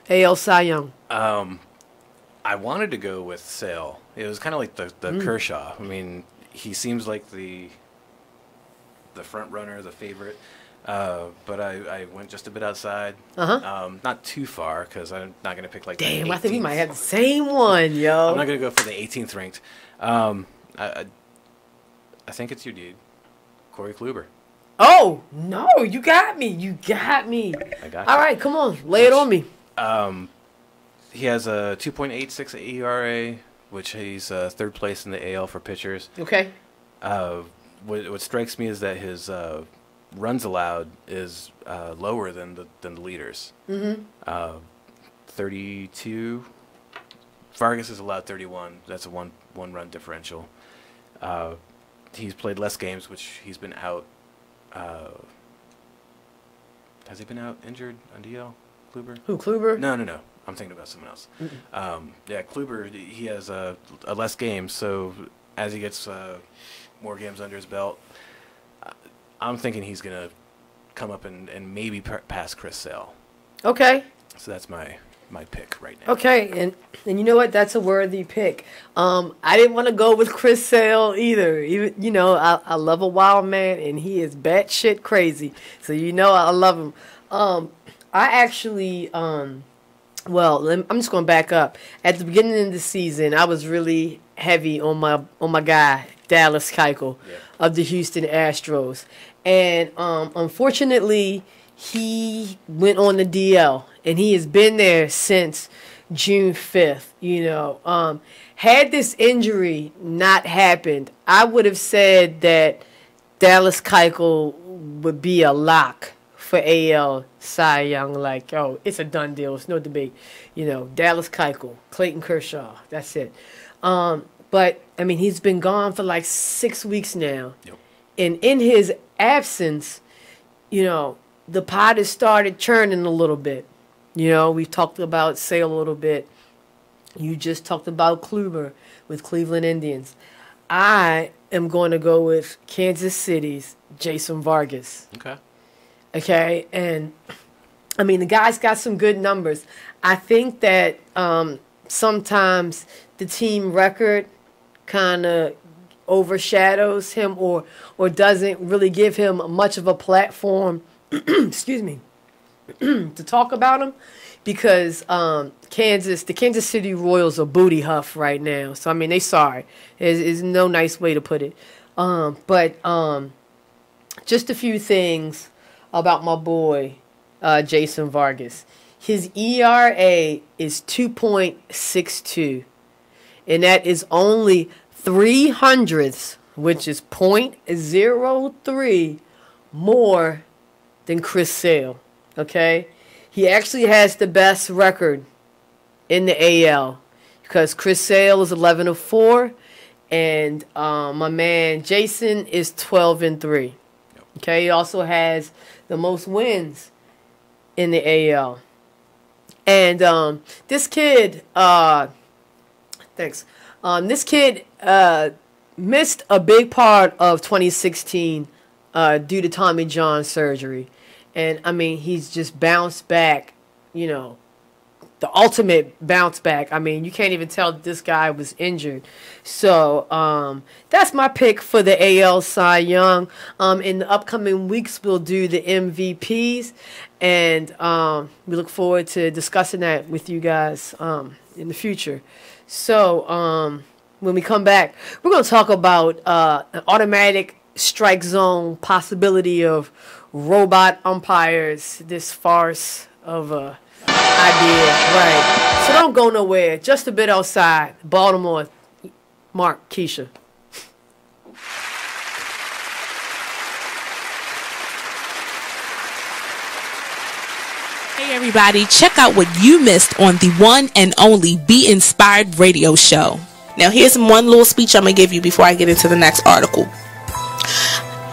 AL Cy Young. I wanted to go with Sale. It was kind of like the Kershaw. I mean, he seems like the front runner, the favorite. But I went just a bit outside. Not too far because I'm not going to pick like. Damn, I think we might have the same one, yo. I'm not going to go for the 18th ranked. I think it's your dude, Corey Kluber. Oh no, you got me. I got you. All right, come on, lay it on me. He has a 2.86 ERA, which he's third place in the AL for pitchers. Okay. What strikes me is that his runs allowed is lower than the leaders. 32. Vargas is allowed 31. That's a one run differential. He's played less games, which he's been out. Has he been out injured on DL? Kluber? Who, Kluber? No. I'm thinking about someone else. Yeah, Kluber, he has a less games, so as he gets more games under his belt, I'm thinking he's going to come up and maybe pass Chris Sale. Okay. So that's my pick right now. Okay, and you know what? That's a worthy pick. I didn't want to go with Chris Sale either. Even I love a wild man, and he is batshit crazy. So I love him. I actually, I'm just going to back up. At the beginning of the season, I was really heavy on my guy Dallas Keuchel of the Houston Astros, and unfortunately, he went on the DL, and he has been there since June 5th. Had this injury not happened, I would have said that Dallas Keuchel would be a lock for AL Cy Young. Like, it's a done deal. It's no debate. Dallas Keuchel, Clayton Kershaw. That's it. But, I mean, he's been gone for like 6 weeks now. Yep. And in his absence, the pot has started churning a little bit. We've talked about Sale a little bit. You just talked about Kluber with Cleveland Indians. I am going to go with Kansas City's Jason Vargas. Okay, and, I mean, the guy's got some good numbers. I think that sometimes the team record kind of overshadows him or doesn't really give him much of a platform excuse me to talk about him because the Kansas City Royals are booty huff right now. So I mean, they sorry. Is no nice way to put it. But just a few things about my boy Jason Vargas. His ERA is 2.62. And that is only 0.03, which is 0.03 more than Chris Sale. Okay? He actually has the best record in the AL because Chris Sale is 11-4, and my man Jason is 12-3. Okay, he also has the most wins in the AL. And this kid, this kid missed a big part of 2016 due to Tommy John surgery. And, I mean, he's just bounced back, you know, the ultimate bounce back. I mean, you can't even tell that this guy was injured. So, that's my pick for the AL Cy Young. In the upcoming weeks, we'll do the MVPs. And we look forward to discussing that with you guys in the future. So, when we come back, we're going to talk about an automatic strike zone possibility of robot umpires, this farce of a idea. Right. So don't go nowhere. Just a bit outside. Baltimore. Mark, Keisha. Hey everybody, check out what you missed on the one and only Be Inspired radio show. Now here's one little speech I'm going to give you before I get into the next article.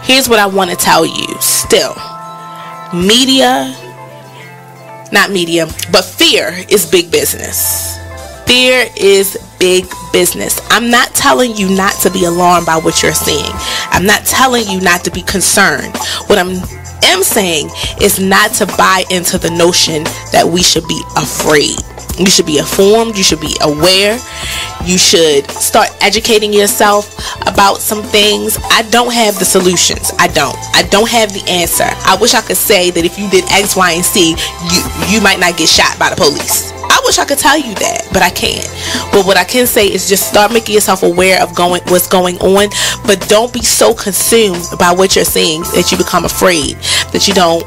Here's what I want to tell you. Still, but fear is big business. Fear is big business. I'm not telling you not to be alarmed by what you're seeing. I'm not telling you not to be concerned. What I'm saying is not to buy into the notion that we should be afraid. You should be informed. You should be aware. You should start educating yourself about some things. I don't have the solutions. I don't have the answer. I wish I could say that if you did X, Y, and Z, you might not get shot by the police. I wish I could tell you that, but I can't. But what I can say is just start making yourself aware of what's going on, but don't be so consumed by what you're seeing that you become afraid, that you don't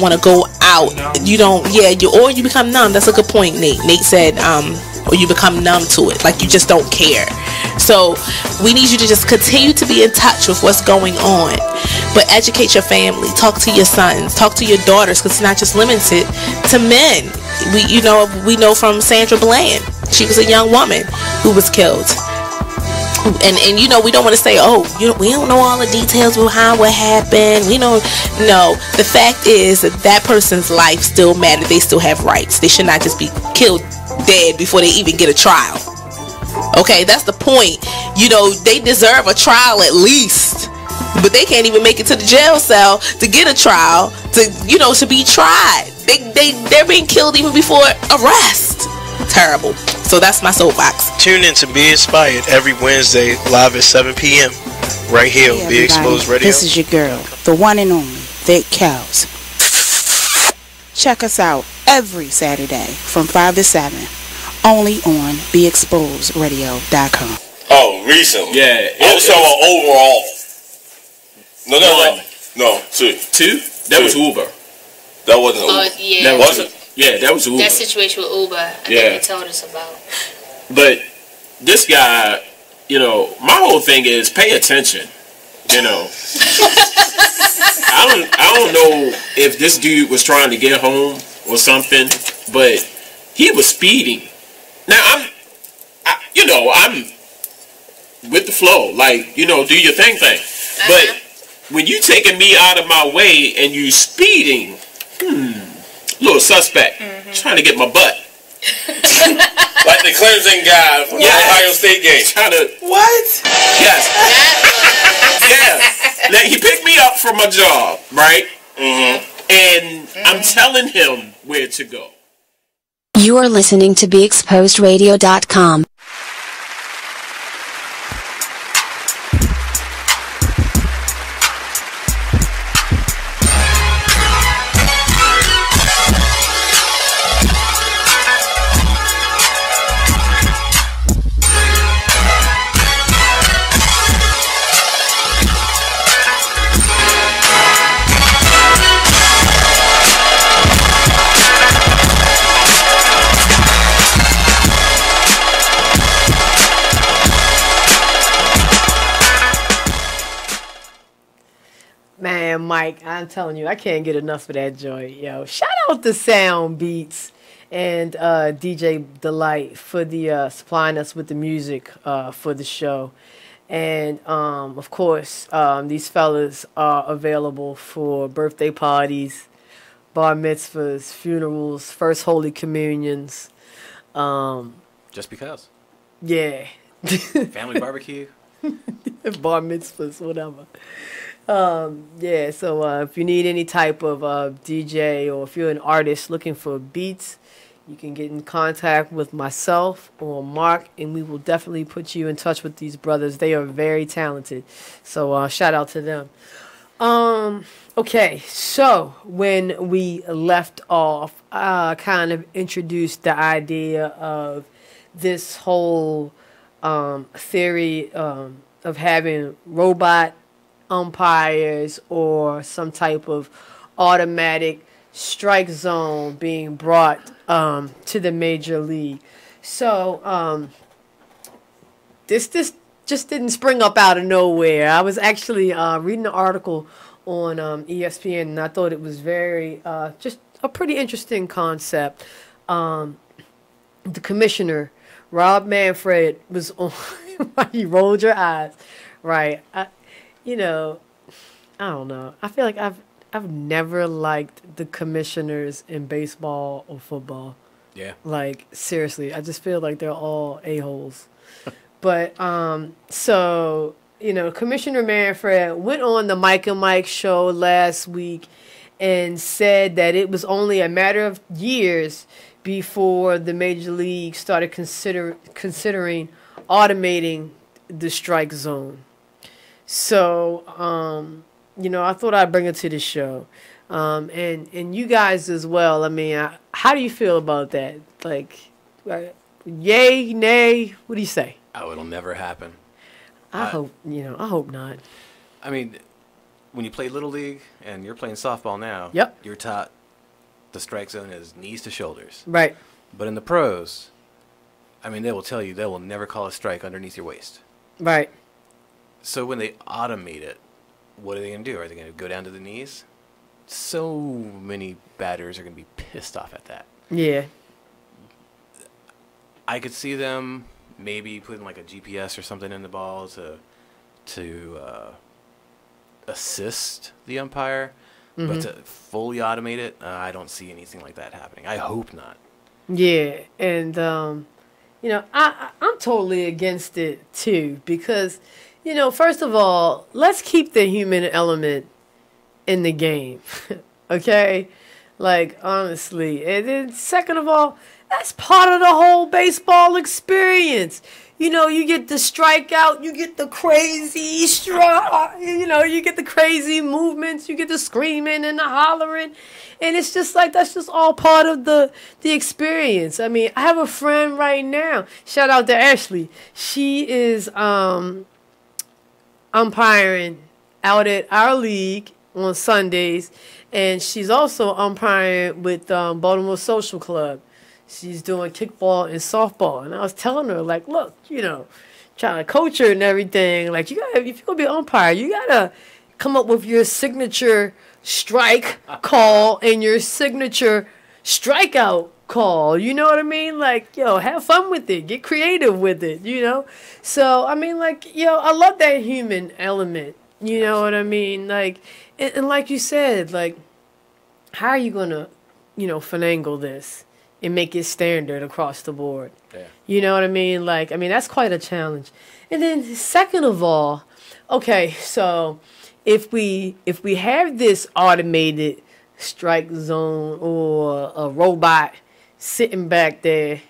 want to go out. Or you become numb. That's a good point, Nate. Nate said, or you become numb to it, like you just don't care. So we need you to just continue to be in touch with what's going on, but educate your family, talk to your sons, talk to your daughters, because it's not just limited to men. We know from Sandra Bland, she was a young woman who was killed. And we don't want to say, we don't know all the details behind what happened. No. The fact is that person's life still matters. They still have rights. They should not just be killed dead before they even get a trial. Okay, that's the point. They deserve a trial at least, but they can't even make it to the jail cell to get a trial to be tried. They're being killed even before arrest. Terrible. So that's my soapbox. Tune in to Be Inspired every Wednesday live at 7 p.m. right here on Be Exposed Radio. This is your girl, the one and only Vic Cows. Check us out every Saturday from 5 to 7 only on BeExposedRadio.com. Oh, recently? Yeah. I was talking about overall. No, two. That was Uber. That wasn't Uber. Yeah. That wasn't. Yeah, that was Uber. That situation with Uber, I think they told us about. But this guy, my whole thing is pay attention. I don't know if this dude was trying to get home or something, but he was speeding. Now I'm with the flow, like do your thing. But when you taking me out of my way and you speeding, little suspect, trying to get my butt. Like the Clemson guy from the Ohio State game. Trying to what? Yes. Yeah. Now, he picked me up from my job, right? And I'm telling him where to go. You are listening to BeExposedRadio.com. Mike, I'm telling you, I can't get enough of that joint, yo. Shout out to Sound Beats and DJ Delight for the supplying us with the music for the show. And of course, these fellas are available for birthday parties, bar mitzvahs, funerals, first holy communions. Just because. Yeah. Family barbecue. Bar mitzvahs, whatever. Yeah, so if you need any type of DJ, or if you're an artist looking for beats, you can get in contact with myself or Mark, and we will definitely put you in touch with these brothers. They are very talented. So shout out to them. Okay, so when we left off, I kind of introduced the idea of this whole theory of having robot umpires or some type of automatic strike zone being brought to the major league. So this just didn't spring up out of nowhere. I was actually reading an article on ESPN, and I thought it was very just a pretty interesting concept. The commissioner, Rob Manfred, was on. You rolled your eyes, right? I don't know. I feel like I've never liked the commissioners in baseball or football. Yeah. Like, seriously, I just feel like they're all a-holes. But so Commissioner Manfred went on the Mike and Mike show last week and said that it was only a matter of years before the major league started considering automating the strike zone. So, I thought I'd bring it to the show. And you guys as well. I mean, how do you feel about that? Like, yay, nay, what do you say? Oh, it'll never happen. I hope not. I mean, when you play Little League and you're playing softball now, yep, you're taught the strike zone is knees to shoulders. Right. But in the pros, I mean, they will tell you they will never call a strike underneath your waist. Right. So when they automate it, what are they going to do? Are they going to go down to the knees? So many batters are going to be pissed off at that. Yeah. I could see them maybe putting like a GPS or something in the ball to assist the umpire, but to fully automate it, I don't see anything like that happening. I hope not. Yeah, and I'm totally against it too, because first of all, let's keep the human element in the game. Okay? Like, honestly. And then second of all, that's part of the whole baseball experience. You get the strikeout, you get the crazy you get the crazy movements, you get the screaming and the hollering. And it's just like, that's just all part of the experience. I mean, I have a friend right now. Shout out to Ashley. She is umpiring out at our league on Sundays, and she's also umpiring with Baltimore Social Club. She's doing kickball and softball, and I was telling her, like, look, trying to coach her and everything. Like, if you're gonna be an umpire, you gotta come up with your signature strike call and your signature strikeout call. You know what I mean? Like, have fun with it, get creative with it. So I mean, like, I love that human element. You know what I mean? Like, and like you said, like, how are you gonna, finagle this and make it standard across the board? Yeah. You know what I mean? Like, I mean, that's quite a challenge. And then second of all, okay, so if we have this automated strike zone or a robot sitting back there,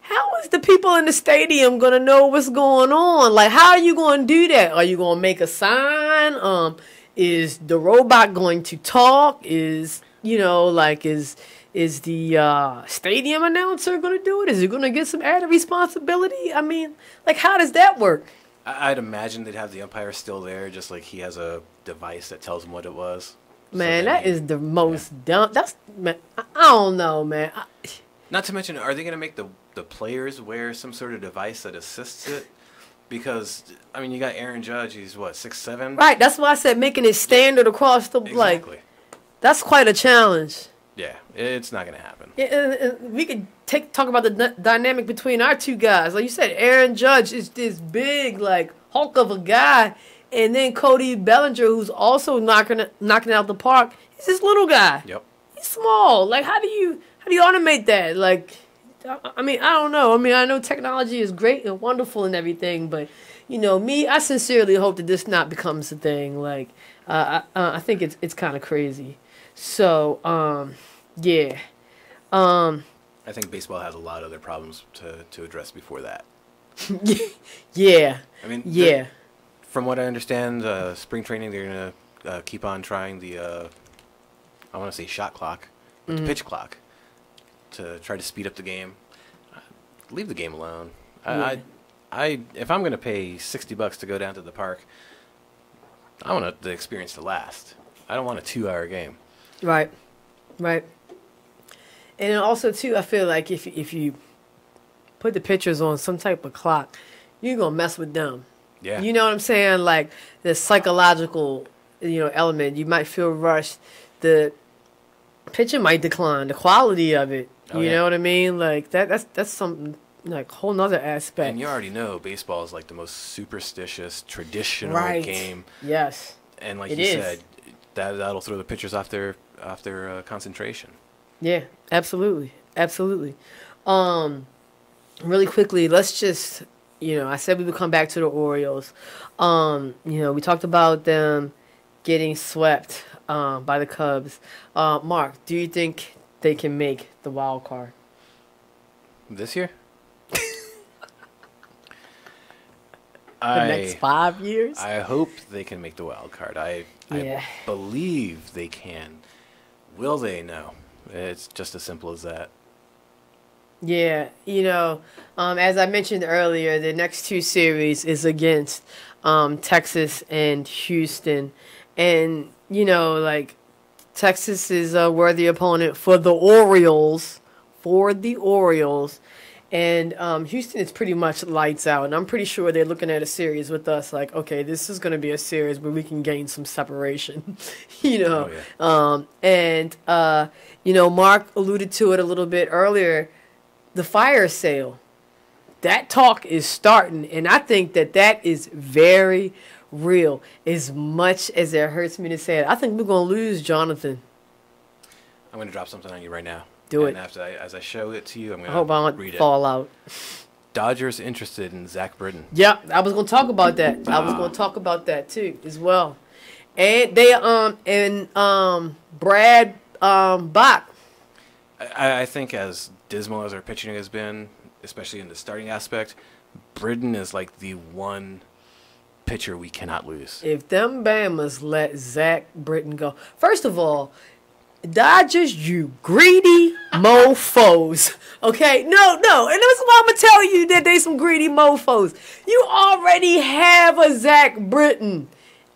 how is the people in the stadium going to know what's going on? Like, how are you going to do that? Are you going to make a sign? Is the robot going to talk? Is the stadium announcer going to do it? Is he going to get some added responsibility? I mean, like, how does that work? I'd imagine they'd have the umpire still there, just like he has a device that tells him what it was. Man, that is the most dumb. That's, man, I don't know, man. Not to mention, are they going to make the players wear some sort of device that assists it? Because, I mean, you got Aaron Judge, he's what, 6'7"? Right, that's why I said making it standard across the, exactly. Like, that's quite a challenge. Yeah, it's not going to happen. Yeah, and we could talk about the dynamic between our two guys. Like you said, Aaron Judge is this big, like, hulk of a guy, and then Cody Bellinger, who's also knocking it out the park. He's this little guy. Yep. He's small. Like, how do you automate that? Like, I mean, I don't know. I mean, I know technology is great and wonderful and everything, but you know, me, I sincerely hope that this not becomes a thing. Like, I think it's kind of crazy. So, yeah. I think baseball has a lot of other problems to address before that. Yeah. I mean, yeah. From what I understand, spring training, they're going to keep on trying the, I want to say shot clock, but the pitch clock to try to speed up the game. Leave the game alone. Yeah. If I'm going to pay $60 to go down to the park, I want the experience to last. I don't want a 2-hour game. Right. And then also, too, I feel like if you put the pitchers on some type of clock, you're going to mess with them. Yeah. You know what I'm saying? Like, the psychological, element. You might feel rushed. The pitcher might decline. The quality of it. You know what I mean? Like, that's something, like, whole nother aspect. And you already know baseball is, like, the most superstitious, traditional game. Yes. And like you said, that'll throw the pitchers off their concentration. Yeah, absolutely. Really quickly, let's just, I said we would come back to the Orioles. We talked about them getting swept by the Cubs. Mark, do you think they can make the wild card this year? The next 5 years? I hope they can make the wild card. I believe they can. Will they? No. It's just as simple as that. Yeah, as I mentioned earlier, the next 2 series is against Texas and Houston. And, Texas is a worthy opponent for the Orioles. And Houston is pretty much lights out. And I'm pretty sure they're looking at a series with us like, okay, this is going to be a series where we can gain some separation, Oh, yeah. Mark alluded to it a little bit earlier. The fire sale. That talk is starting. And I think that is very real. As much as it hurts me to say it, I think we're going to lose Jonathan. I'm going to drop something on you right now. Do it. And as I show it to you, I'm going to read it. I hope I don't fall out. Dodgers interested in Zach Britton. Yeah, I was going to talk about that. I was going to talk about that too, as well. And they Brad Bach. I think as dismal as our pitching has been, especially in the starting aspect, Britton is like the one pitcher we cannot lose. If them Bamas let Zach Britton go, first of all, Dodgers, you greedy mofos. Okay? No. And this is why I'm going to tell you that they some greedy mofos. You already have a Zach Britton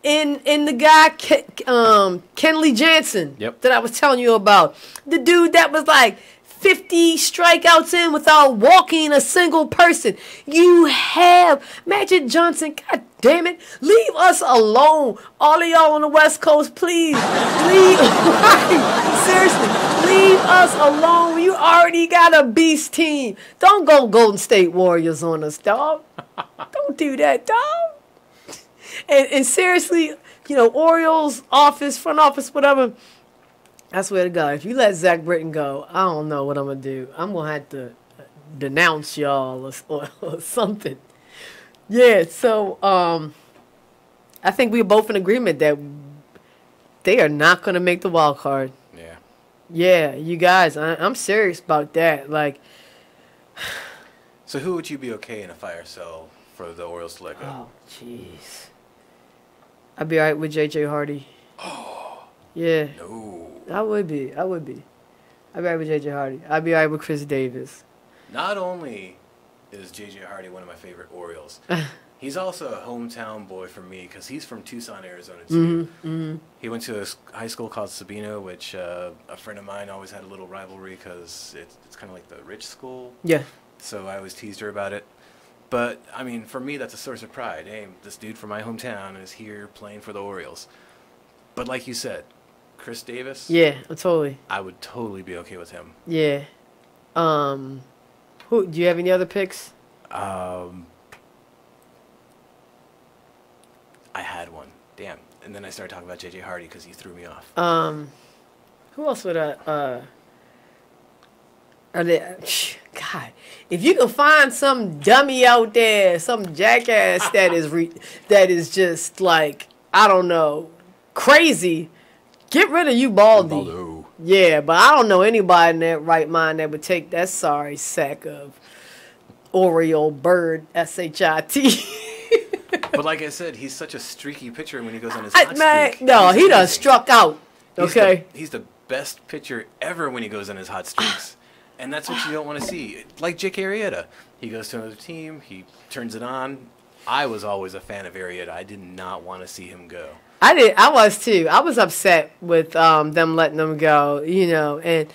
in the guy, Kenley Jansen, that I was telling you about. The dude that was like 50 strikeouts in without walking a single person. You have Magic Johnson. God damn it. Leave us alone. All of y'all on the West Coast, please. Seriously. Leave us alone. You already got a beast team. Don't go Golden State Warriors on us, dog. Don't do that, dog. And seriously, Orioles office, front office, whatever. I swear to God, if you let Zach Britton go, I don't know what I'm going to do. I'm going to have to denounce y'all or something. Yeah, so I think we're both in agreement that they are not going to make the wild card. Yeah. Yeah, you guys, I'm serious about that. Like, so who would you be okay in a fire sale for the Orioles to let go? Oh, jeez. I'd be all right with J.J. Hardy. Oh. Yeah. No. I would be. I'd be all right with J.J. Hardy. I'd be all right with Chris Davis. Not only is J.J. Hardy one of my favorite Orioles, he's also a hometown boy for me because he's from Tucson, Arizona, too. Mm-hmm. He went to a high school called Sabino, which a friend of mine always had a little rivalry because it's kind of like the rich school. Yeah. So I always teased her about it. But, I mean, for me, that's a source of pride. Hey, this dude from my hometown is here playing for the Orioles. But like you said, Chris Davis. Yeah, totally. I would totally be okay with him. Yeah. Who do you have any other picks? I had one. Damn. And then I started talking about J.J. Hardy because he threw me off. Who else would I? God, if you can find some dummy out there, some jackass that is just like, I don't know, crazy, get rid of Ubaldi. Yeah, but I don't know anybody in that right mind that would take that sorry sack of Oriole bird shit. But like I said, he's such a streaky pitcher when he goes on his hot streak. No, he done struck out. Okay, he's the best pitcher ever when he goes on his hot streaks. And that's what you don't want to see. Like Jake Arrieta. He goes to another team. He turns it on. I was always a fan of Arrieta. I did not want to see him go. I was too. I was upset with them letting them go, you know. And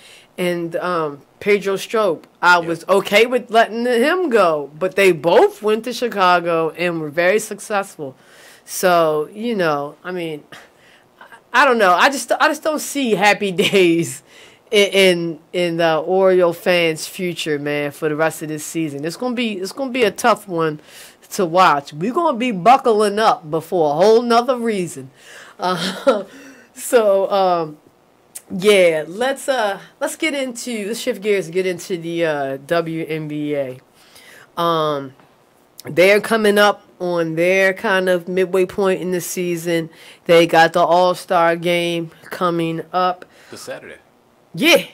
Pedro Strop, I was okay with letting him go. But they both went to Chicago and were very successful. So, you know, I mean, I don't know. I just don't see happy days in the Oriole fans' future, man, for the rest of this season. It's gonna be a tough one to watch. We're gonna be buckling up before a whole nother reason. Yeah, let's shift gears and get into the WNBA. They're coming up on their kind of midway point in the season. They got the All-Star game coming up this Saturday. Yeah.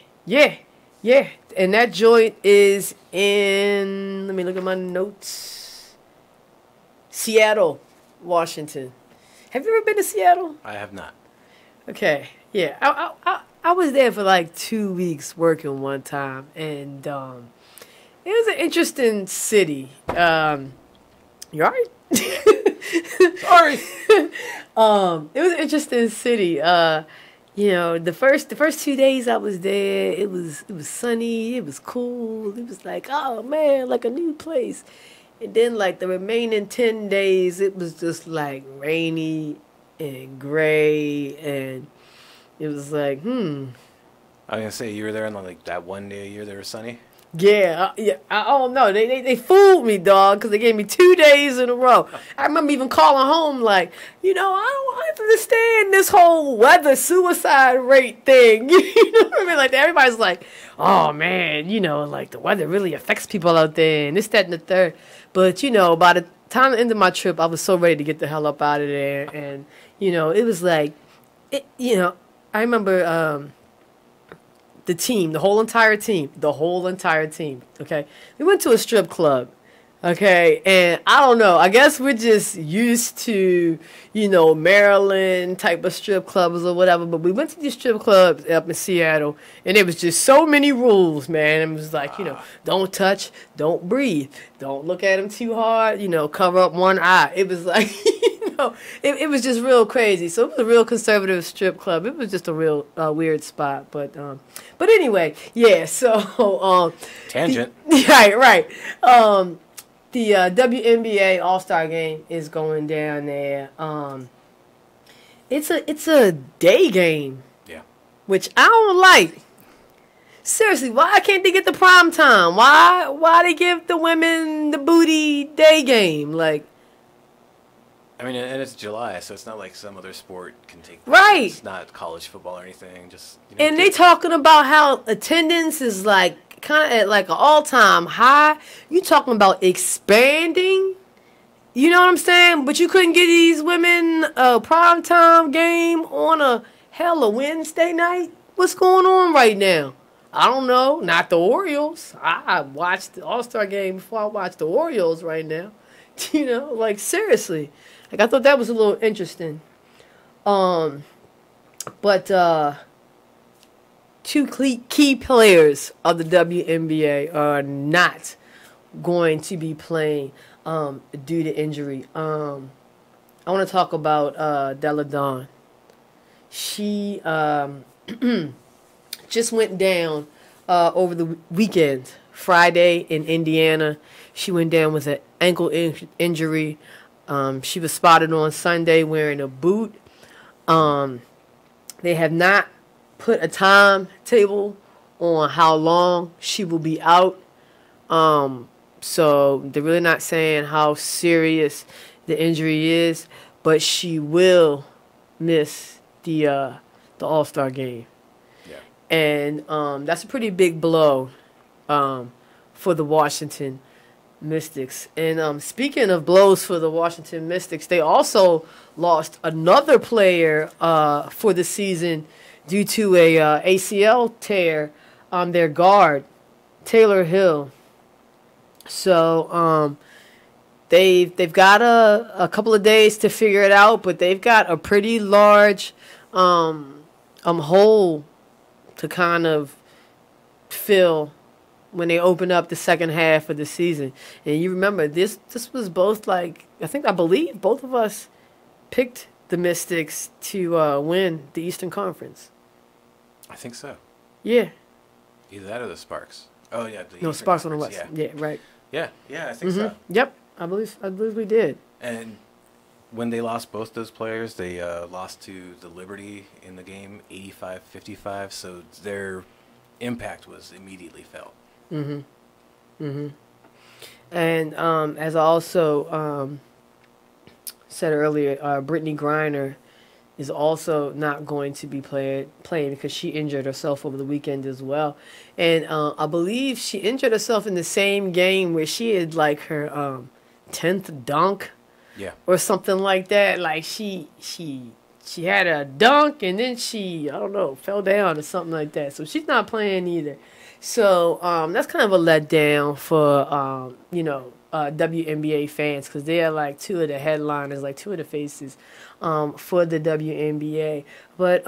And that joint is in, let me look at my notes, Seattle, Washington. Have you ever been to Seattle? I have not. Okay. Yeah. I was there for like 2 weeks working one time, and it was an interesting city. You all right? Sorry. It was an interesting city. You know, the first 2 days I was there, it was sunny, it was cool, it was like, oh man, like a new place. And then like the remaining 10 days, it was just like rainy and gray, and it was like, I was gonna say, you were there on like that one day a year that was sunny. Yeah. I don't know. They fooled me, dog, because they gave me 2 days in a row. I remember even calling home like, you know, I don't understand this whole weather suicide rate thing. You know what I mean? Like everybody's like, oh man, you know, like the weather really affects people out there and this, that, and the third. But you know, by the time the end of my trip, I was so ready to get the hell up out of there, and you know, it was like, you know, I remember. The whole entire team, okay? We went to a strip club, okay? And I don't know, I guess we're just used to, you know, Maryland type of strip clubs or whatever, but we went to these strip clubs up in Seattle, and there was just so many rules, man. It was like, you know, don't touch, don't breathe, don't look at them too hard, you know, cover up one eye. It was like... It was just real crazy. So it was a real conservative strip club. It was just a real weird spot. But anyway, yeah. So tangent. Right. The WNBA All-Star Game is going down there. It's a day game. Yeah. Which I don't like. Seriously, why can't they get the prime time? Why they give the women the booty day game? Like. I mean, and it's July, so it's not like some other sport can take. Right. It's not college football or anything. Just. You know, and they talking about how attendance is like kind of at like an all-time high. You talking about expanding? You know what I'm saying? But you couldn't get these women a primetime game on a Wednesday night? What's going on right now? I don't know. Not the Orioles. I watched the All-Star game before I watched the Orioles right now. You know, like seriously. Like I thought that was a little interesting. But two key players of the WNBA are not going to be playing due to injury. I want to talk about Della Dawn. She just went down over the weekend, Friday in Indiana. She went down with an ankle injury. She was spotted on Sunday wearing a boot. They have not put a timetable on how long she will be out. So they're really not saying how serious the injury is, but she will miss the All-Star game. Yeah. And that's a pretty big blow for the Washington Mystics. And speaking of blows for the Washington Mystics, they also lost another player for the season due to a ACL tear on their guard, Taylor Hill. So they've got a couple of days to figure it out, but they've got a pretty large hole to kind of fill when they open up the second half of the season. And you remember this was both I believe both of us picked the Mystics to win the Eastern Conference. I think so. Yeah. Either that or the Sparks. Oh yeah, no, Sparks on the West. Yeah, right. Yeah, I think so. Yep, I believe we did. And when they lost both those players, they lost to the Liberty in the game, 85-55. So their impact was immediately felt. And as I also said earlier, Brittany Griner is also not going to be playing because she injured herself over the weekend as well. And I believe she injured herself in the same game where she had like her 10th dunk. Yeah. Or something like that. Like she had a dunk and then she, I don't know, fell down or something like that. So she's not playing either. So that's kind of a letdown for WNBA fans because they are like two of the headliners, like two of the faces for the WNBA. But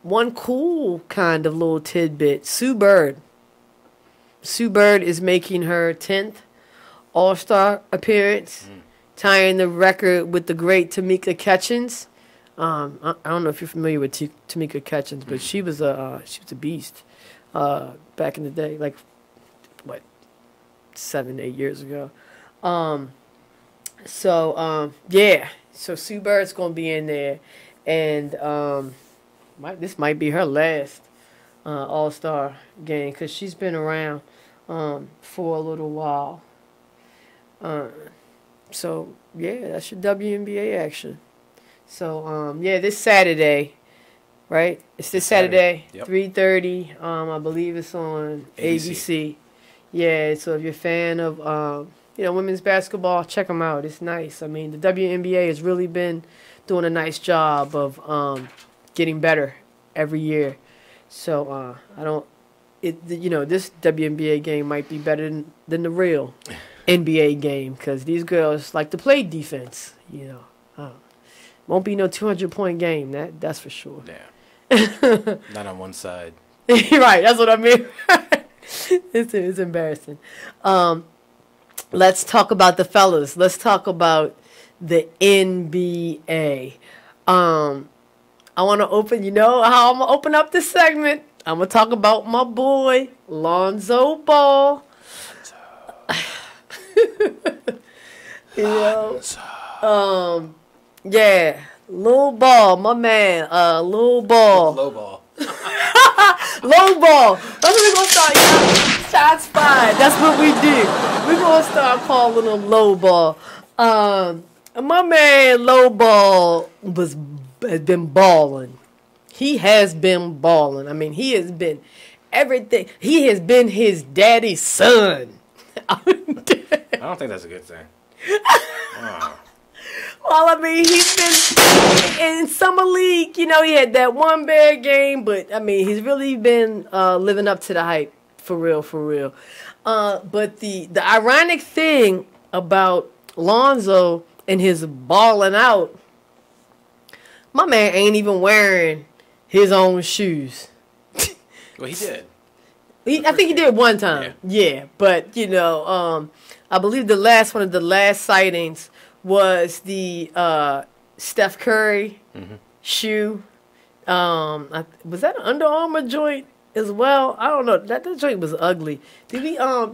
one cool kind of little tidbit, Sue Bird. Sue Bird is making her 10th All-Star appearance, tying the record with the great Tamika Catchings. I don't know if you're familiar with Tamika Catchings, but she was a beast back in the day, like 7-8 years ago. So Sue Bird's gonna be in there, and this might be her last All-Star game because she's been around for a little while. So that's your WNBA action. So this Saturday, right? It's this Saturday, yep. 3:30. I believe it's on ABC. Yeah, so if you're a fan of women's basketball, check them out. It's nice. I mean, the WNBA has really been doing a nice job of getting better every year. So this WNBA game might be better than the real NBA game because these girls like to play defense. Won't be no 200-point game. That's for sure. Yeah. Not on one side. Right. That's what I mean. It's embarrassing. Let's talk about the fellas. Let's talk about the NBA. I want to open, how I'm going to open up this segment. I'm going to talk about my boy, Lonzo Ball. Lil Ball, my man, Lil Ball. Low Ball. Low Ball. That's what we're going to start. Shots fired. That's what we do. We're going to start calling him Low Ball. My man, Low Ball, has been balling. He has been balling. I mean, he has been everything. He has been his daddy's son. I don't think that's a good thing. Wow. Well, I mean, he's been in Summer League. He had that one bad game, but, I mean, he's really been living up to the hype, for real. But the ironic thing about Lonzo and his balling out, my man ain't even wearing his own shoes. Well, he did. I think he did one time. Yeah, but, I believe one of the last sightings was the Steph Curry shoe. Was that an Under Armour joint as well? I don't know. That joint was ugly. Did we a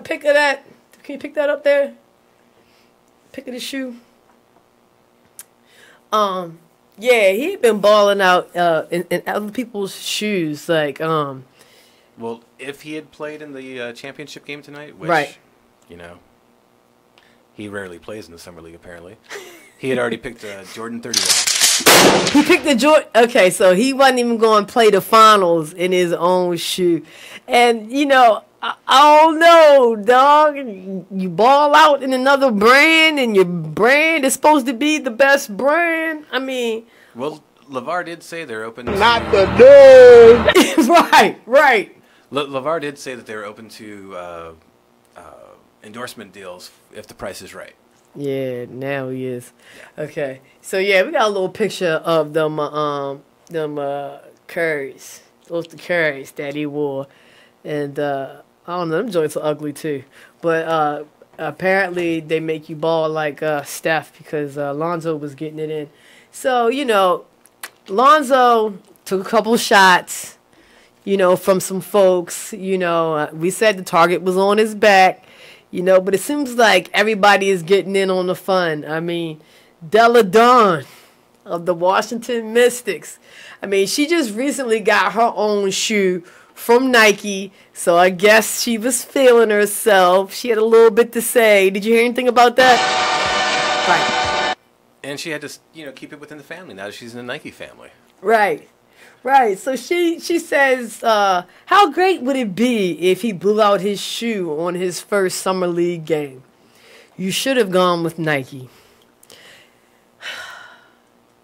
pic of that? Can you pick that up there? Pick of the shoe. Yeah, he'd been balling out in other people's shoes. Like, well, if he had played in the championship game tonight, which, right. you know, he rarely plays in the Summer League, apparently, he had already picked Jordan 31. He picked the Jordan. Okay, so he wasn't even going to play the finals in his own shoe. And, you know, I don't know, dog. You ball out in another brand, and your brand is supposed to be the best brand. I mean... Well, LeVar did say they're open to... Not the dude! Right. LeVar did say that they're open to endorsement deals if the price is right. Yeah, now he is. Yeah. Okay. So, yeah, we got a little picture of them Currys. Those the Currys that he wore. And, I don't know, them joints are ugly, too. But, apparently they make you ball like Steph because Lonzo was getting it in. So, you know, Lonzo took a couple shots, you know, from some folks. You know, we said the target was on his back, you know, but it seems like everybody is getting in on the fun. I mean, Della Dawn of the Washington Mystics. I mean, she just recently got her own shoe from Nike, so I guess she was feeling herself. She had a little bit to say. Did you hear anything about that? Right. And she had to, you know, keep it within the family now that she's in the Nike family. Right. So she says, how great would it be if he blew out his shoe on his first Summer League game? You should have gone with Nike.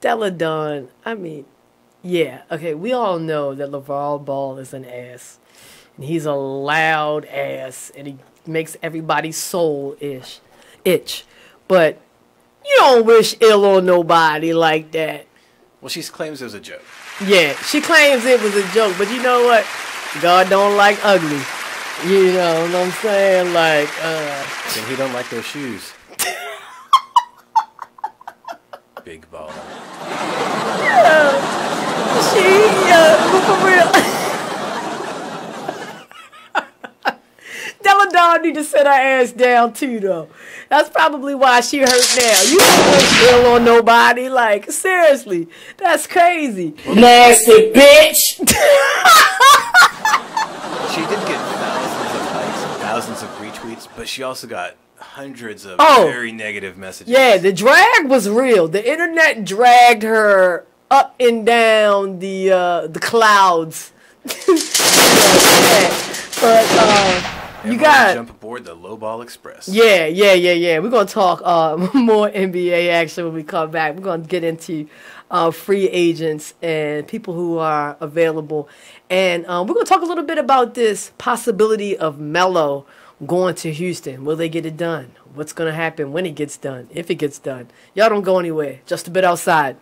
Della Dawn, I mean, yeah, okay, we all know that LeVar Ball is an ass. And he's a loud ass, and he makes everybody's soul itch. But you don't wish ill on nobody like that. Well, she claims it was a joke. Yeah, she claims it was a joke, but you know what? God don't like ugly. You know what I'm saying? Like, and he don't like those shoes. Big baller. But for real. Della Dawn need to sit her ass down too, though. That's probably why she hurt now. You don't wish ill on nobody. Like, seriously, that's crazy. Nasty bitch. She did get thousands of likes and thousands of retweets, but she also got hundreds of very negative messages. Yeah, the drag was real. The internet dragged her up and down the clouds. But you got to jump aboard the Lowball Express. Yeah. We're gonna talk more NBA action when we come back. We're gonna get into free agents and people who are available, and we're gonna talk a little bit about this possibility of Melo going to Houston. Will they get it done? What's gonna happen when it gets done? If it gets done? Y'all don't go anywhere. Just a bit outside.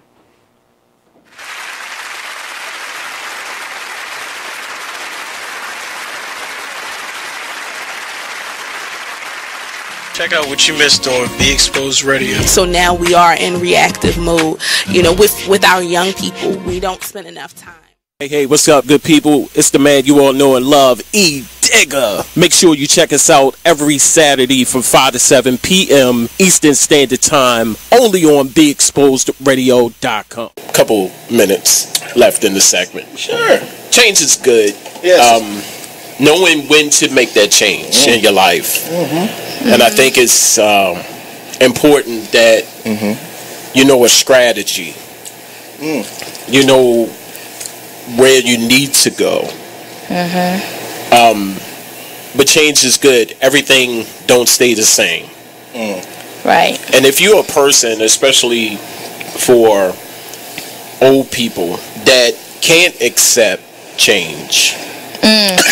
Check out what you missed on Be Exposed Radio. So now we are in reactive mode. You know, with our young people, we don't spend enough time. Hey, what's up, good people? It's the man you all know and love, E. Digger. Make sure you check us out every Saturday from 5 to 7 p.m. Eastern Standard Time, only on BeExposedRadio.com. Couple minutes left in the segment. Sure. Change is good. Yes. Knowing when to make that change in your life. And I think it's important that you know a strategy. You know where you need to go. But change is good. Everything don't stay the same. Right. And if you're a person, especially for old people, that can't accept change, then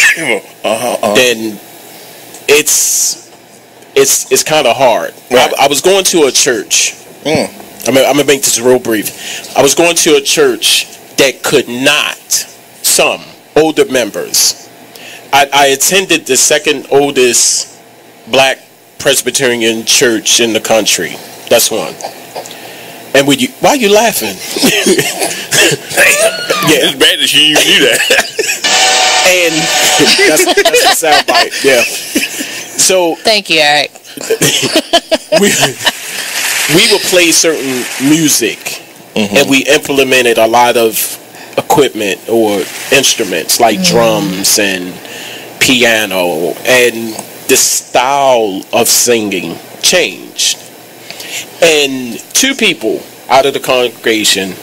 it's kind of hard. Right. I was going to a church. I'm gonna make this real brief. I was going to a church that could not. Some older members. I attended the second oldest black Presbyterian church in the country. That's one. And why are you laughing? Yeah, it's bad that you even knew that. And that's the soundbite. Yeah. So thank you, Eric. we would play certain music and we implemented a lot of equipment or instruments like drums and piano, and the style of singing changed. And two people out of the congregation,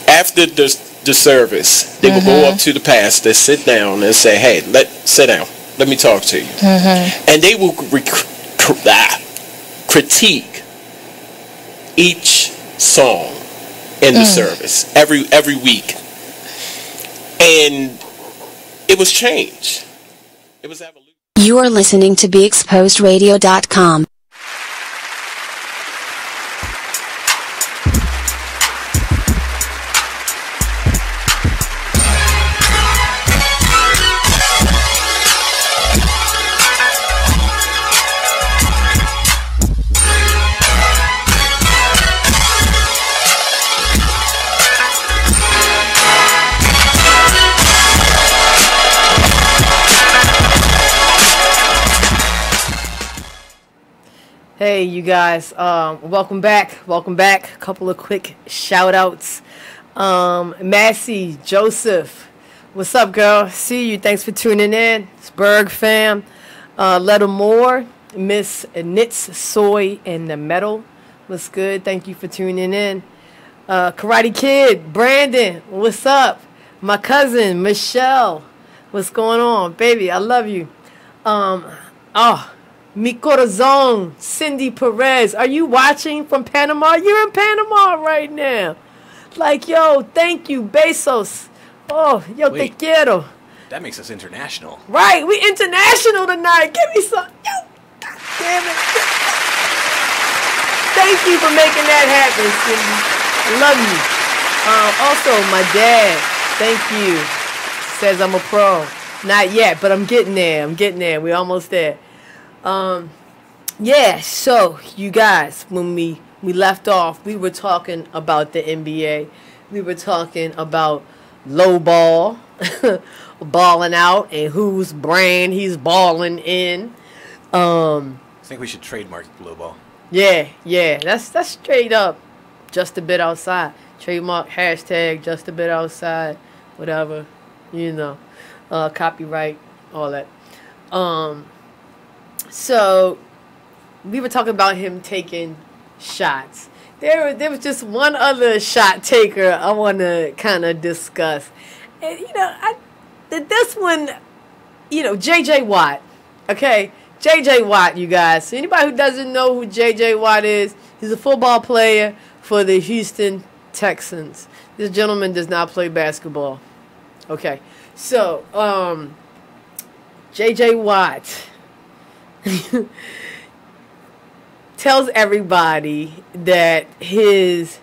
after the service, they would go up to the pastor, sit down, and say, "Hey, sit down. Let me talk to you." And they will critique each song in the service every week, and it was change. It was evolution. You are listening to BeExposedRadio.com. Hey, you guys, welcome back. A couple of quick shout outs. Massey, Joseph, what's up, girl? See you. Thanks for tuning in. It's Berg fam. Letta Moore, Miss Knits Soy and the Metal. What's good? Thank you for tuning in. Karate Kid, Brandon, what's up? My cousin, Michelle, what's going on? Baby, I love you. Mi Corazon, Cindy Perez. Are you watching from Panama? You're in Panama right now. Like, yo, thank you, Bezos. Oh, yo, te quiero. That makes us international. Right, we international tonight. Give me some. Yo, God damn it. Thank you for making that happen, Cindy. I love you. Also, my dad, thank you. Says I'm a pro. Not yet, but I'm getting there. We're almost there. Yeah, so you guys, when we left off, we were talking about the NBA. We were talking about low ball, balling out, and whose brand he's balling in. I think we should trademark low ball. Yeah, that's straight up just a bit outside. Trademark, hashtag just a bit outside, whatever, copyright, all that. So we were talking about him taking shots. There was just one other shot taker I want to kind of discuss. And, this one, J.J. Watt. Okay, J.J. Watt, you guys. So anybody who doesn't know who J.J. Watt is, he's a football player for the Houston Texans. This gentleman does not play basketball. Okay, so J.J. Watt tells everybody that his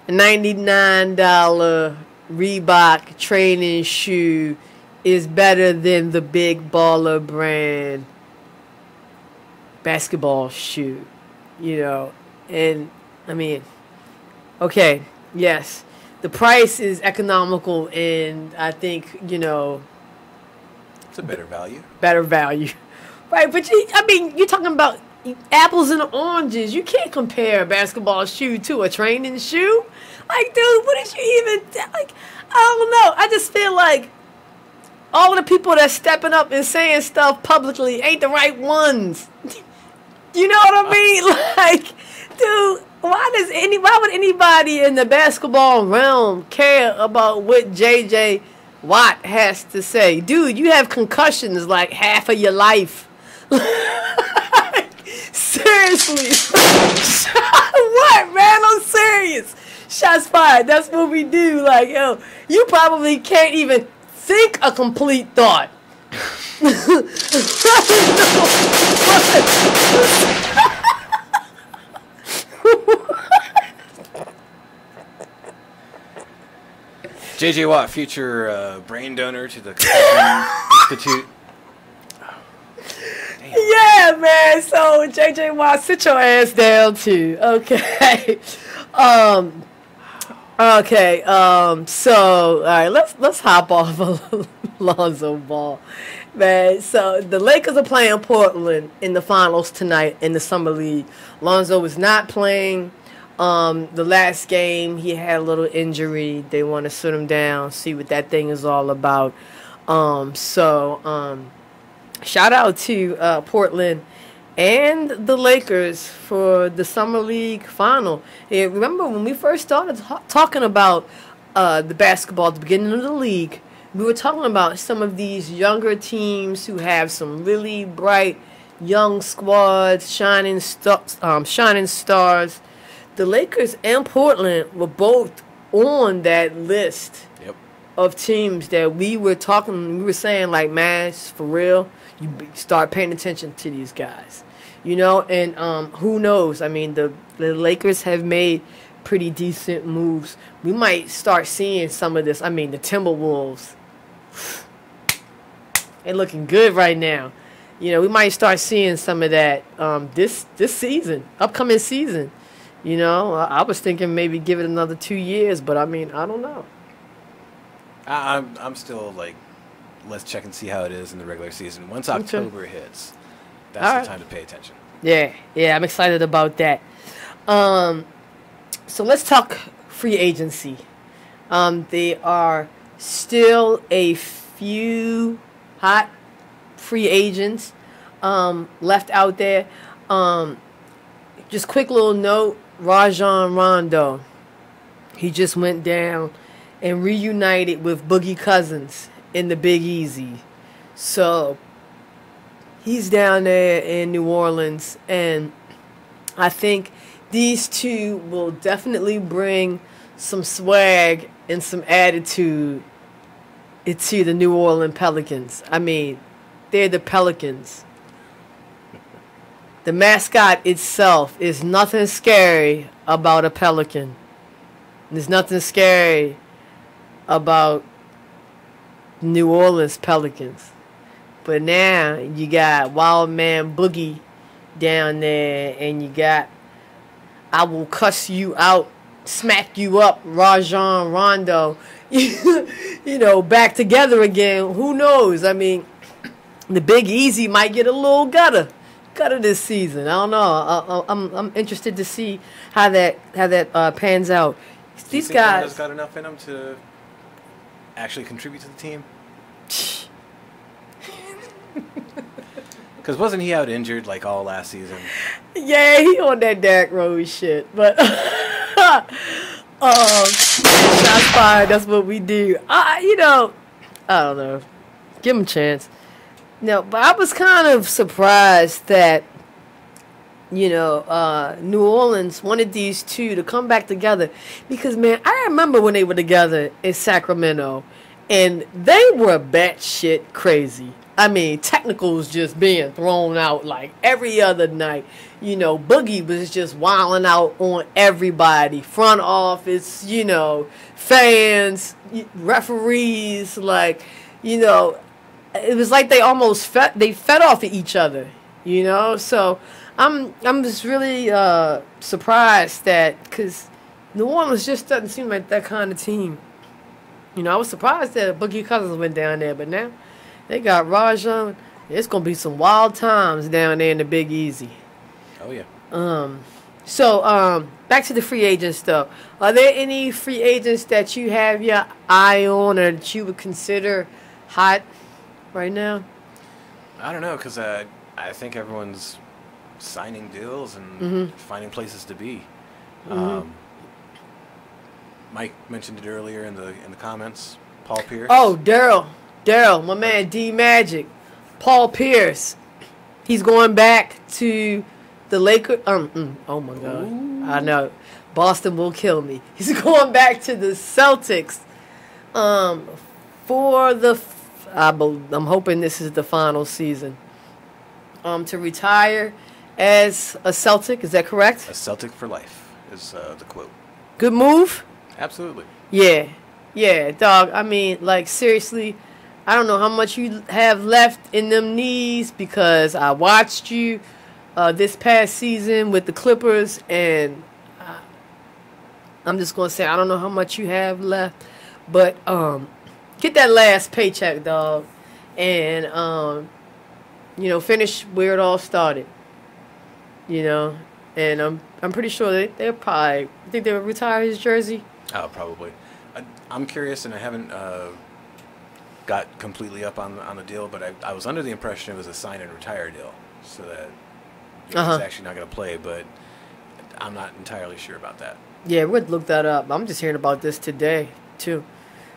$99 Reebok training shoe is better than the Big Baller brand basketball shoe, and I mean, okay, yes, the price is economical, and I think, it's a better value. Right, but you're talking about apples and oranges. You can't compare a basketball shoe to a training shoe. Like, dude, what did you even, I don't know. I just feel like all of the people that's stepping up and saying stuff publicly ain't the right ones. You know what I mean? Like, dude, why would anybody in the basketball realm care about what J.J. Watt has to say? Dude, you have concussions like half of your life. Seriously. What, man? I'm serious. Shots fired. That's what we do. Like, yo, you probably can't even think a complete thought. J.J. Watt, future brain donor to the Concussion Institute. Yeah, man. So J.J. Watt, sit your ass down too. Okay. Okay. So all right, let's hop off of Lonzo Ball, man. So the Lakers are playing Portland in the finals tonight in the Summer League. Lonzo is not playing. The last game, he had a little injury. They want to sit him down, see what that thing is all about. Shout out to Portland and the Lakers for the Summer League final. Yeah, remember when we first started talking about the basketball at the beginning of the league, we were talking about some of these younger teams who have some really bright young squads, shining stars. The Lakers and Portland were both on that list of teams that we were talking. We were saying, like, man, for real, you start paying attention to these guys, you know. And who knows? I mean, the Lakers have made pretty decent moves. We might start seeing some of this. I mean, the Timberwolves, they're looking good right now. You know, we might start seeing some of that this season, upcoming season. You know, I was thinking maybe give it another 2 years, but I mean, I don't know. I'm still like, let's check and see how it is in the regular season. Once October hits, that's the time to pay attention. Yeah, I'm excited about that. So let's talk free agency. There are still a few hot free agents left out there. Just quick little note, Rajon Rondo. He just went down and reunited with Boogie Cousins in the Big Easy. So he's down there in New Orleans, and I think these two will definitely bring some swag and some attitude into the New Orleans Pelicans. I mean, they're the Pelicans. The mascot itself is nothing scary about a pelican. There's nothing scary about New Orleans Pelicans. But now you got Wild Man Boogie down there, and you got I will cuss you out, smack you up, Rajon Rondo. You know, back together again. Who knows? I mean, the Big Easy might get a little gutter this season. I don't know. I'm interested to see how that pans out. These guys got enough in them to actually contribute to the team. Because wasn't he out injured like all last season? Yeah, he on that Derrick Rose shit. But shots fired. That's what we do. I don't know. Give him a chance. No, but I was kind of surprised that, New Orleans wanted these two to come back together. Because, man, I remember when they were together in Sacramento, and they were batshit crazy. I mean, technicals just being thrown out like every other night. Boogie was just wilding out on everybody. Front office, fans, referees, it was like they almost fed off of each other, So I'm just really surprised that, because New Orleans just doesn't seem like that kind of team. I was surprised that Boogie Cousins went down there, but now they got Rajon. It's gonna be some wild times down there in the Big Easy. Oh yeah. So back to the free agents though. Are there any free agents that you have your eye on or that you would consider hot right now? I don't know, because I think everyone's signing deals and finding places to be. Mike mentioned it earlier in the comments. Paul Pierce. Oh, Daryl, my man D Magic, Paul Pierce. He's going back to the Lakers. Oh my God, ooh. I know Boston will kill me. He's going back to the Celtics. For the. I'm hoping this is the final season. To retire as a Celtic, is that correct? A Celtic for life is the quote. Good move? Absolutely. Yeah, dog. I mean, seriously, I don't know how much you have left in them knees, because I watched you this past season with the Clippers, and I'm just going to say I don't know how much you have left, but get that last paycheck, dog, and finish where it all started, and I'm pretty sure they're probably. You think they would retire his jersey? Oh, probably. I'm curious, and I haven't got completely up on the deal, but I was under the impression it was a sign and retire deal, so that he's actually not going to play. But I'm not entirely sure about that. Yeah, we'd look that up. I'm just hearing about this today too.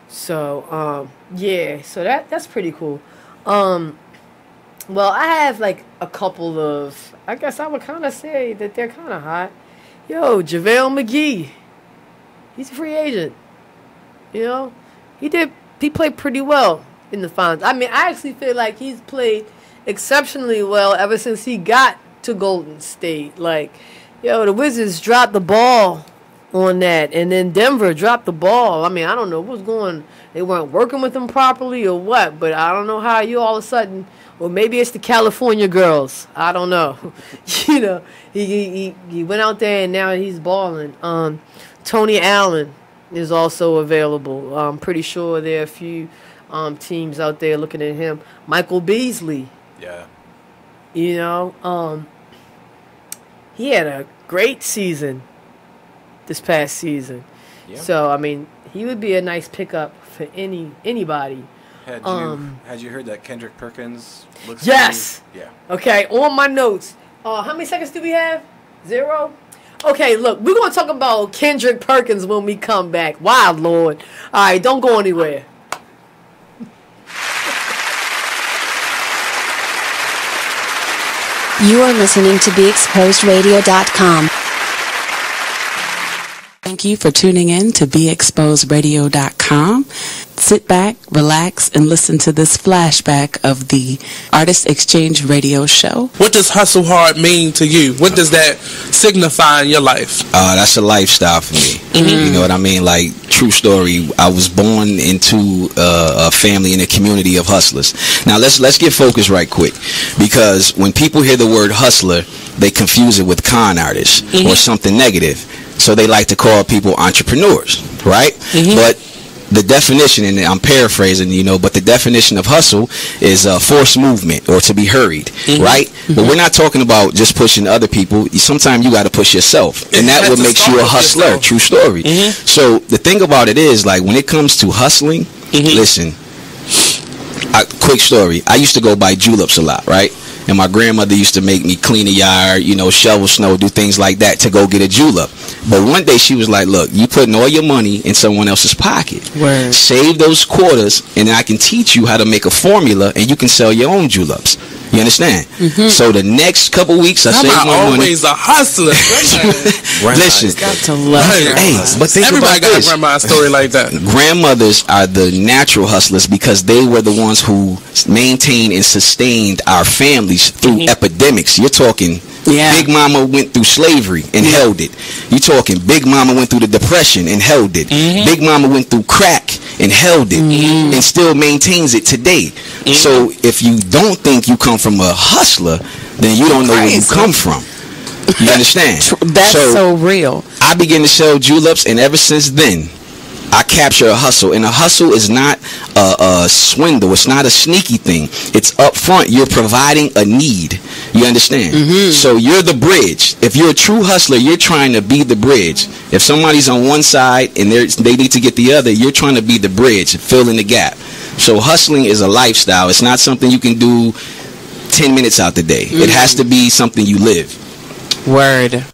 So yeah, so that's pretty cool. Well, I have like a couple of, I guess I would kind of say that they're kind of hot. Yo, JaVale McGee, he's a free agent. You know, he played pretty well in the finals. I mean, I actually feel like he's played exceptionally well ever since he got to Golden State. Like, yo, the Wizards dropped the ball on that, and then Denver dropped the ball. I mean, I don't know what's going. They weren't working with him properly or what, but I don't know how you all of a sudden. Or maybe it's the California girls. I don't know. You know, he went out there and now he's balling. Tony Allen is also available. I'm pretty sure there are a few teams out there looking at him. Michael Beasley. Yeah. You know, he had a great season this past season. Yeah. So I mean, he would be a nice pickup for anybody. Had you heard that Kendrick Perkins looks? Yes. Yeah. Okay, on my notes. How many seconds do we have? 0? Okay, look, we're going to talk about Kendrick Perkins when we come back. Wow, Lord. All right, don't go anywhere. You are listening to BeExposedRadio.com. Thank you for tuning in to BeExposedRadio.com. Sit back, relax, and listen to this flashback of the Artist Exchange Radio Show. What does hustle hard mean to you? What does that signify in your life? That's a lifestyle for me. Mm-hmm. You know what I mean? Like, true story. I was born into a family and a community of hustlers. Now, let's get focused right quick, because when people hear the word hustler, they confuse it with con artist or something negative. So they like to call people entrepreneurs, right? But the definition, and I'm paraphrasing, you know, but the definition of hustle is forced movement or to be hurried, right? But we're not talking about just pushing other people. Sometimes you got to push yourself, and that what makes you a hustler. True story. So the thing about it is, like, when it comes to hustling, listen, quick story. I used to go buy juleps a lot, right? And my grandmother used to make me clean the yard, you know, shovel snow, do things like that to go get a julep. But one day she was like, look, you putting all your money in someone else's pocket. Word. Save those quarters, and I can teach you how to make a formula, and you can sell your own juleps. You understand? So the next couple weeks, I saved my money. Always a hustler. Listen, got to love but think everybody about got this. a grandma story like that. Grandmothers are the natural hustlers because they were the ones who maintained and sustained our families through epidemics. You're talking Big Mama went through slavery and held it. You're talking Big Mama went through the Depression and held it. Big Mama went through crack and held it and still maintains it today. So if you don't think you come from a hustler, then you don't know where you come from. You understand? That's so real. I began to sell juleps, and ever since then, I capture a hustle. And a hustle is not a swindle. It's not a sneaky thing. It's up front. You're providing a need. You understand? So you're the bridge. If you're a true hustler, you're trying to be the bridge. If somebody's on one side and they need to get the other, you're trying to be the bridge, fill in the gap. So hustling is a lifestyle. It's not something you can do 10 minutes out the day. It has to be something you live. Word.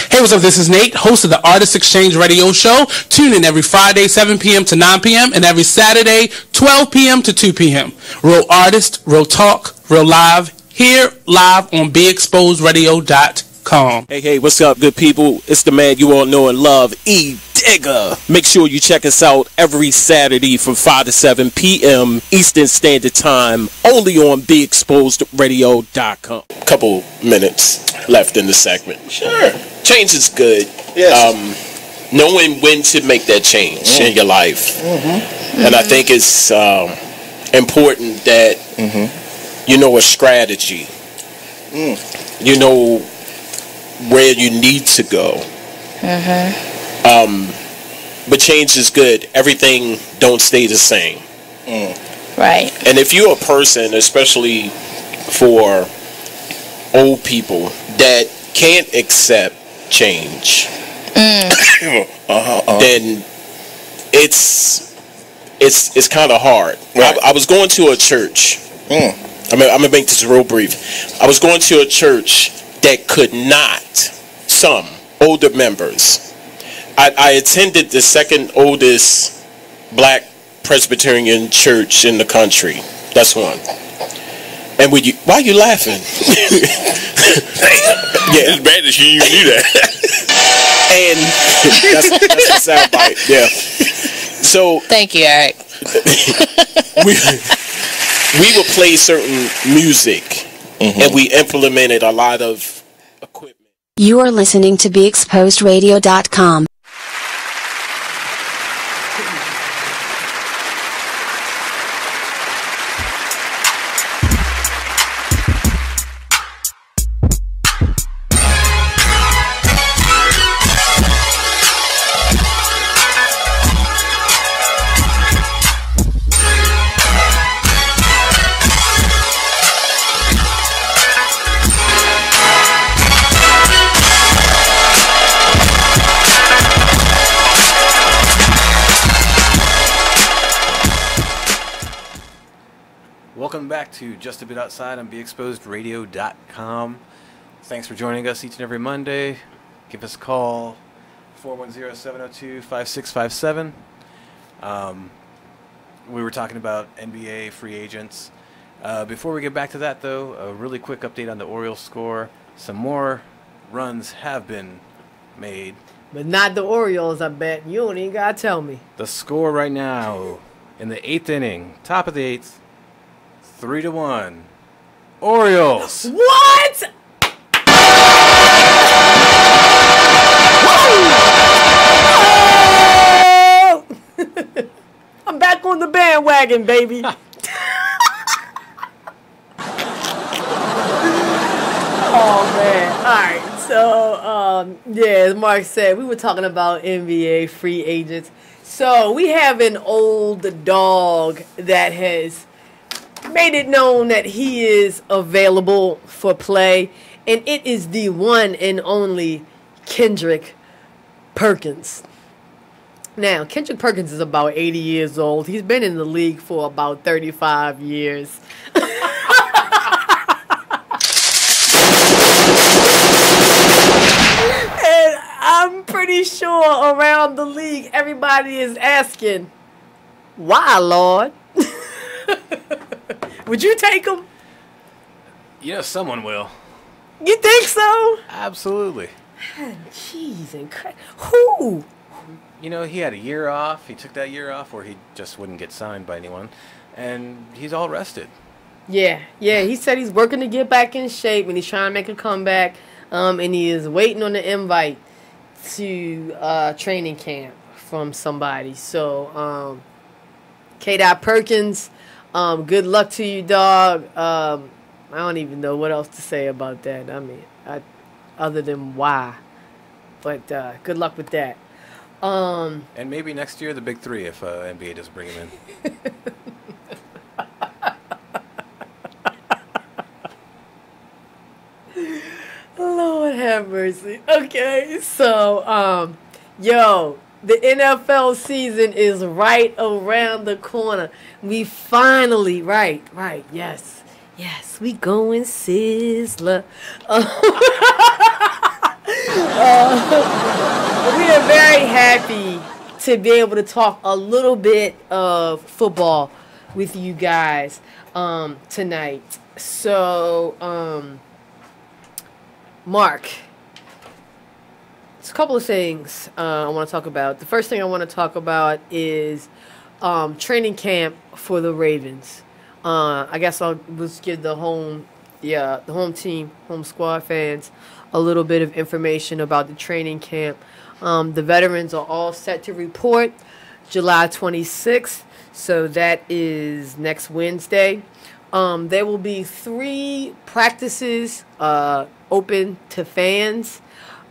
Hey, what's up? This is Nate, host of the Artist Exchange Radio Show. Tune in every Friday, 7 p.m. to 9 p.m. and every Saturday, 12 p.m. to 2 p.m. Real artist, real talk, real live, here live on BeExposedRadio.com. Hey, what's up, good people? It's the man you all know and love, E. Digger. Make sure you check us out every Saturday from 5 to 7 p.m. Eastern Standard Time, only on BeExposedRadio.com. Couple minutes left in the segment. Sure. Change is good. Yes. Knowing when to make that change in your life. And I think it's important that you know a strategy. You know where you need to go. But change is good. Everything don't stay the same. Right. And if you're a person, especially for old people, that can't accept change, then it's kind of hard. Right. I was going to a church. I'm gonna make this real brief. I was going to a church that could not, some older members. I attended the second oldest black Presbyterian church in the country. That's one. And why are you laughing? Yeah, it's bad that you knew that. And that's a soundbite. Yeah. So thank you, Eric. we would play certain music, and we implemented a lot of equipment. You are listening to BeExposedRadio.com. Welcome back to Just a Bit Outside on BeExposedRadio.com. Thanks for joining us each and every Monday. Give us a call, 410-702-5657. We were talking about NBA free agents. Before we get back to that, though, a really quick update on the Orioles score. Some more runs have been made. But not the Orioles, I bet. You don't even got to tell me. The score right now in the 8th inning, top of the 8th, 3-1. Orioles. What? Oh! I'm back on the bandwagon, baby. Oh, man. All right. So, yeah, as Mark said, we were talking about NBA free agents. So, we have an old dog that has made it known that he is available for play, and it is the one and only Kendrick Perkins. Now, Kendrick Perkins is about 80 years old. He's been in the league for about 35 years. And I'm pretty sure around the league, everybody is asking, why, Lord? Would you take him? You know, someone will. You think so? Absolutely. Jeez, and who? You know, he had a year off. He took that year off, or he just wouldn't get signed by anyone, and he's all rested. Yeah. He said he's working to get back in shape, and he's trying to make a comeback. And he is waiting on the invite to training camp from somebody. So, K-Dot Perkins. Good luck to you, dog. I don't even know what else to say about that. I mean, other than why. But good luck with that. And maybe next year the big three if NBA doesn't bring him in. Lord have mercy. Okay, so the NFL season is right around the corner. We finally, right, yes, we going Sizzler. We are very happy to be able to talk a little bit of football with you guys tonight. So, Mark, there's a couple of things I want to talk about. The first thing I want to talk about is training camp for the Ravens. I guess I'll just give the home team, home squad fans a little bit of information about the training camp. The veterans are all set to report July 26th, so that is next Wednesday. There will be 3 practices open to fans.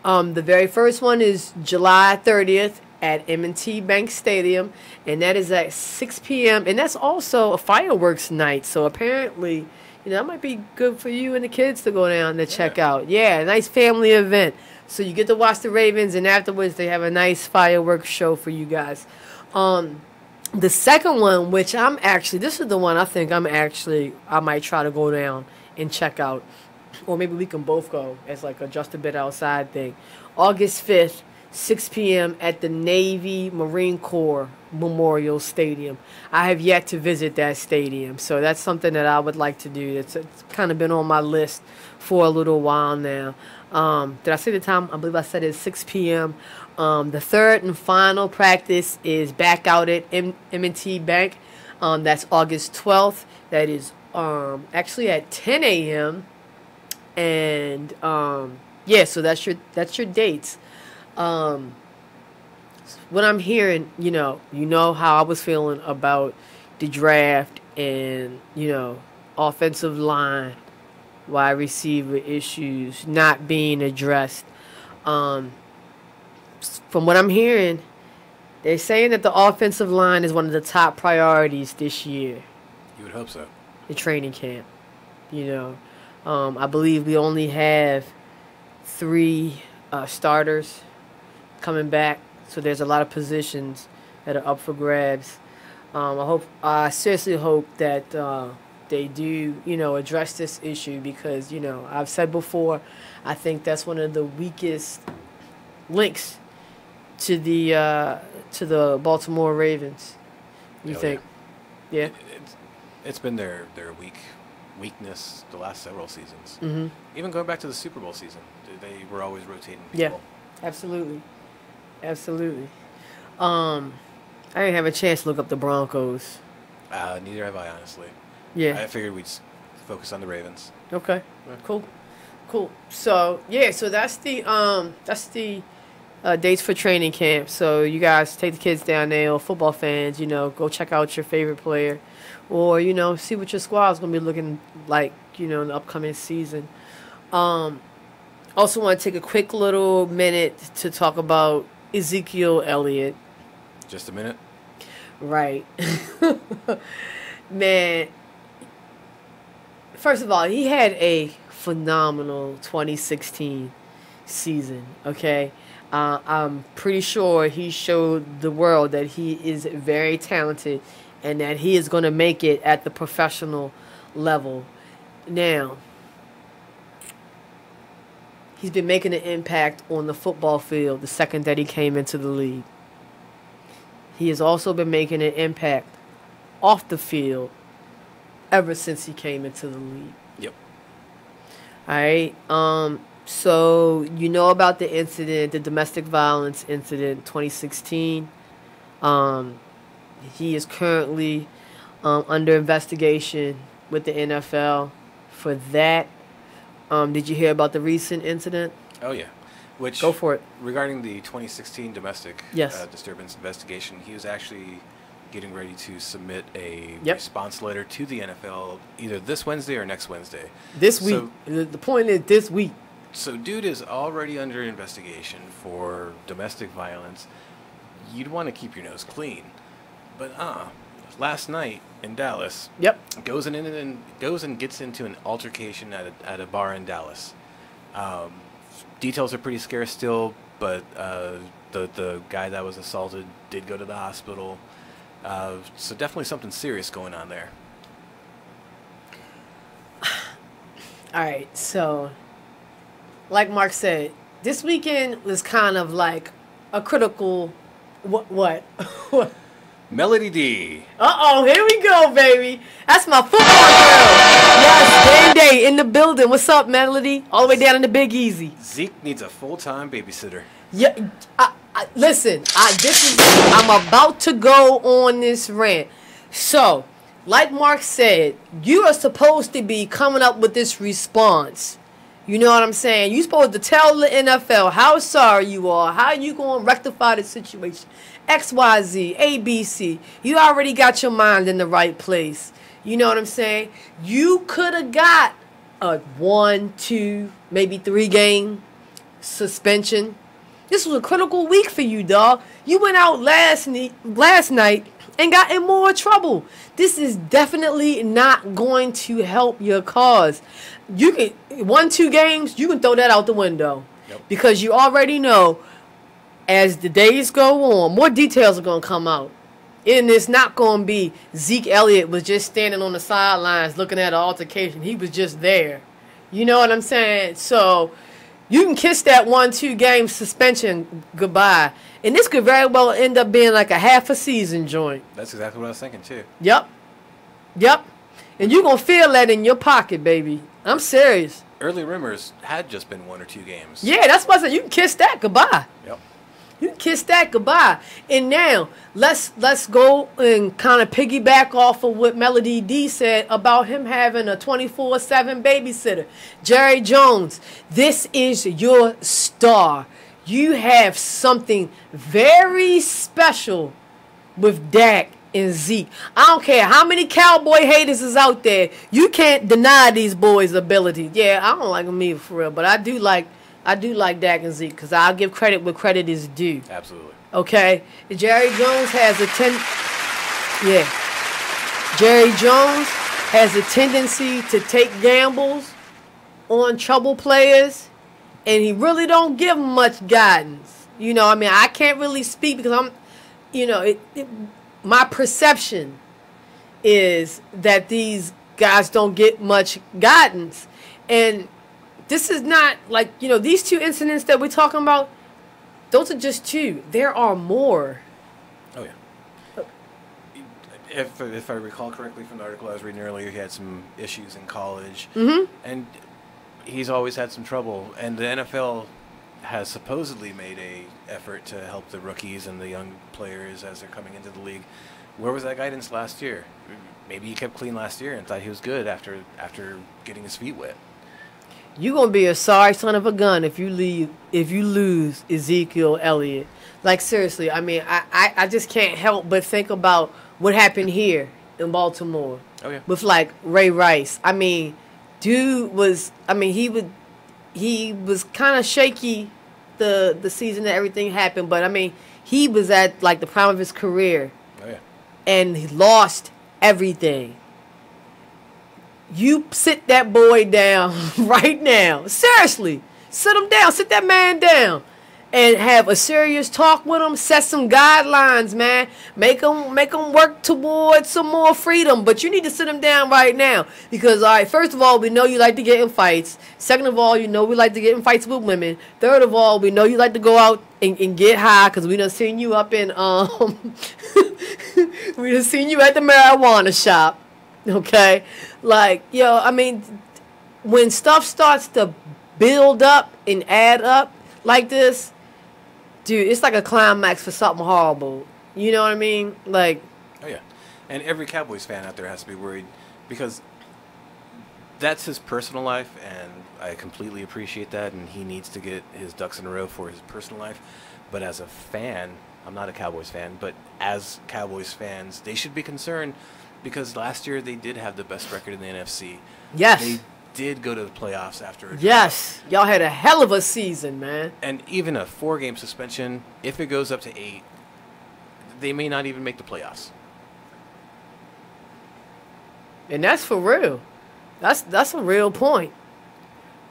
The very first one is July 30th at M&T Bank Stadium, and that is at 6 p.m. And that's also a fireworks night, so apparently, that might be good for you and the kids to go down to check out. Yeah, a nice family event. So you get to watch the Ravens, and afterwards they have a nice fireworks show for you guys. The second one, which this is the one I think I might try to go down and check out. Or maybe we can both go as like a Just a Bit Outside thing. August 5th, 6 p.m. at the Navy Marine Corps Memorial Stadium. I have yet to visit that stadium, so that's something that I would like to do. It's kind of been on my list for a little while now. Did I say the time? I believe I said it's 6 p.m. The third and final practice is back out at M&T Bank. That's August 12th. That is actually at 10 a.m. And so that's your dates. What I'm hearing, you know how I was feeling about the draft and offensive line, wide receiver issues not being addressed. From what I'm hearing, they're saying that the offensive line is one of the top priorities this year. You would hope so. The training camp, I believe we only have 3 starters coming back, so there's a lot of positions that are up for grabs. I seriously hope that they do, address this issue because, I've said before, I think that's one of the weakest links to the Baltimore Ravens. You think? Yeah. It's been their weakness the last several seasons. Mm-hmm. Even going back to the Super Bowl season, they were always rotating people. Yeah, absolutely. I didn't have a chance to look up the Broncos. Neither have I, honestly. Yeah. I figured we'd focus on the Ravens. Okay. Yeah. Cool. So that's the dates for training camp. So you guys take the kids down there, or football fans, go check out your favorite player, or see what your squad's gonna be looking like, in the upcoming season. Also want to take a quick little minute to talk about Ezekiel Elliott. Just a minute. Right. Man, first of all, he had a phenomenal 2016 season, okay? I'm pretty sure he showed the world that he is very talented and that he is going to make it at the professional level. Now, he's been making an impact on the football field the second that he came into the league. He has also been making an impact off the field ever since he came into the league. Yep. All right. So about the incident, the domestic violence incident, 2016. He is currently under investigation with the NFL for that. Did you hear about the recent incident? Oh yeah. Which, go for it. Regarding the 2016 domestic disturbance investigation, he was actually getting ready to submit a response letter to the NFL either this Wednesday or next Wednesday. This week. The point is this week. So dude is already under investigation for domestic violence. You'd want to keep your nose clean. But last night in Dallas, goes and gets into an altercation at a bar in Dallas. Details are pretty scarce still, but the guy that was assaulted did go to the hospital. So definitely something serious going on there. All right, so like Mark said, this weekend was kind of like a critical what? Melody D. Uh-oh, here we go, baby. That's my football girl. Yes, game day in the building. What's up, Melody? All the way down in the Big Easy. Zeke needs a full-time babysitter. Yeah, listen, I'm about to go on this rant. So, like Mark said, you are supposed to be coming up with this response. You know what I'm saying? You're supposed to tell the NFL how sorry you are, how you going to rectify the situation. XYZ, ABC. You already got your mind in the right place. You know what I'm saying? You could have got a 1, 2, maybe 3 game suspension. This was a critical week for you, dog. You went out last night and got in more trouble. This is definitely not going to help your cause. You can 1, 2 games, you can throw that out the window. Because you already know, as the days go on, more details are going to come out. And it's not going to be Zeke Elliott was just standing on the sidelines looking at an altercation. He was just there. You know what I'm saying? So you can kiss that 1-2 game suspension goodbye. And this could very well end up being like a half a season joint. That's exactly what I was thinking, too. Yep. And you're going to feel that in your pocket, baby. I'm serious. Early rumors had just been 1 or 2 games. Yeah, that's what I said. You can kiss that goodbye. Yep. You can kiss that goodbye. And now, let's go and kind of piggyback off of what Melody D said about him having a 24/7 babysitter. Jerry Jones, this is your star. You have something very special with Dak and Zeke. I don't care how many Cowboy haters is out there. You can't deny these boys' ability. Yeah, I don't like them either for real, but I do like Dak and Zeke because I'll give credit where credit is due. Absolutely. Okay, Jerry Jones has Jerry Jones has a tendency to take gambles on trouble players, and he really don't give them much guidance. You know, I mean, I can't really speak because I'm, you know, my perception is that these guys don't get much guidance. And this is not like, you know, these 2 incidents that we're talking about, those are just 2. There are more. Oh, yeah. If I recall correctly from the article I was reading earlier, he had some issues in college. Mm-hmm. And he's always had some trouble. And the NFL has supposedly made a effort to help the rookies and the young players as they're coming into the league. Where was that guidance last year? Maybe he kept clean last year and thought he was good after getting his feet wet. You're gonna be a sorry son of a gun if you lose Ezekiel Elliott. Like, seriously, I mean, I just can't help but think about what happened here in Baltimore. Oh, yeah. With like Ray Rice. I mean, dude was, I mean, he was kind of shaky the season that everything happened, but I mean, he was at like the prime of his career. Oh, yeah. And he lost everything. You sit that boy down right now. Seriously. Sit him down. Sit that man down. And have a serious talk with him. Set some guidelines, man. Make him work towards some more freedom. But you need to sit him down right now. Because, all right, first of all, we know you like to get in fights. Second of all, you know we like to get in fights with women. Third of all, we know you like to go out and get high. Because we done seen you up in, we done seen you at the marijuana shop. Okay? Like, yo, I mean, when stuff starts to build up and add up like this, dude, it's like a climax for something horrible. You know what I mean? Like, oh yeah, and every Cowboys fan out there has to be worried because that's his personal life, and I completely appreciate that, and he needs to get his ducks in a row for his personal life. But as a fan, I'm not a Cowboys fan, but as Cowboys fans, they should be concerned because last year they did have the best record in the NFC. Yes. They did go to the playoffs after. Yes. Y'all had a hell of a season, man. And even a 4-game suspension, if it goes up to 8, they may not even make the playoffs. And that's for real. That's a real point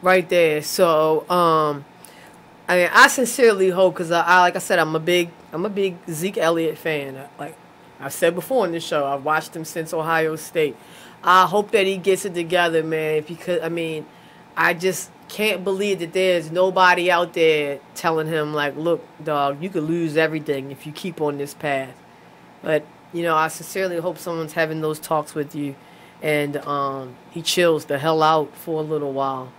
right there. So, I mean, I sincerely hope, because I like I said, I'm a big Zeke Elliott fan. Like I've said before in this show, I've watched him since Ohio State. I hope that he gets it together, man, because, I mean, I just can't believe that there's nobody out there telling him, like, look, dog, you could lose everything if you keep on this path. But, you know, I sincerely hope someone's having those talks with you and he chills the hell out for a little while,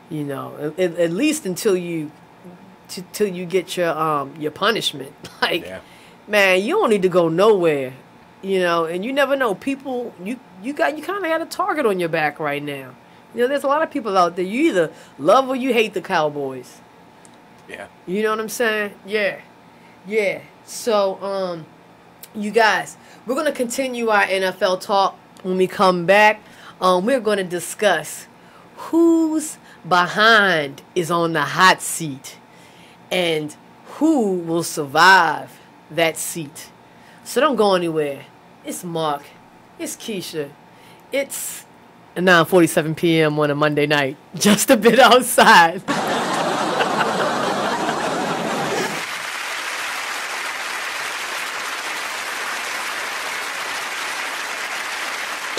you know, at least until you get your punishment. Like, yeah. Man, you don't need to go nowhere. You know, and you never know. People, you kind of got a target on your back right now. You know, there's a lot of people out there. You either love or you hate the Cowboys. Yeah. You know what I'm saying? Yeah. Yeah. So, you guys, we're going to continue our NFL talk when we come back. We're going to discuss who's behind is on the hot seat and who will survive that seat. So don't go anywhere. It's Mark. It's Keisha. It's 9:47 p.m. on a Monday night. Just a bit outside.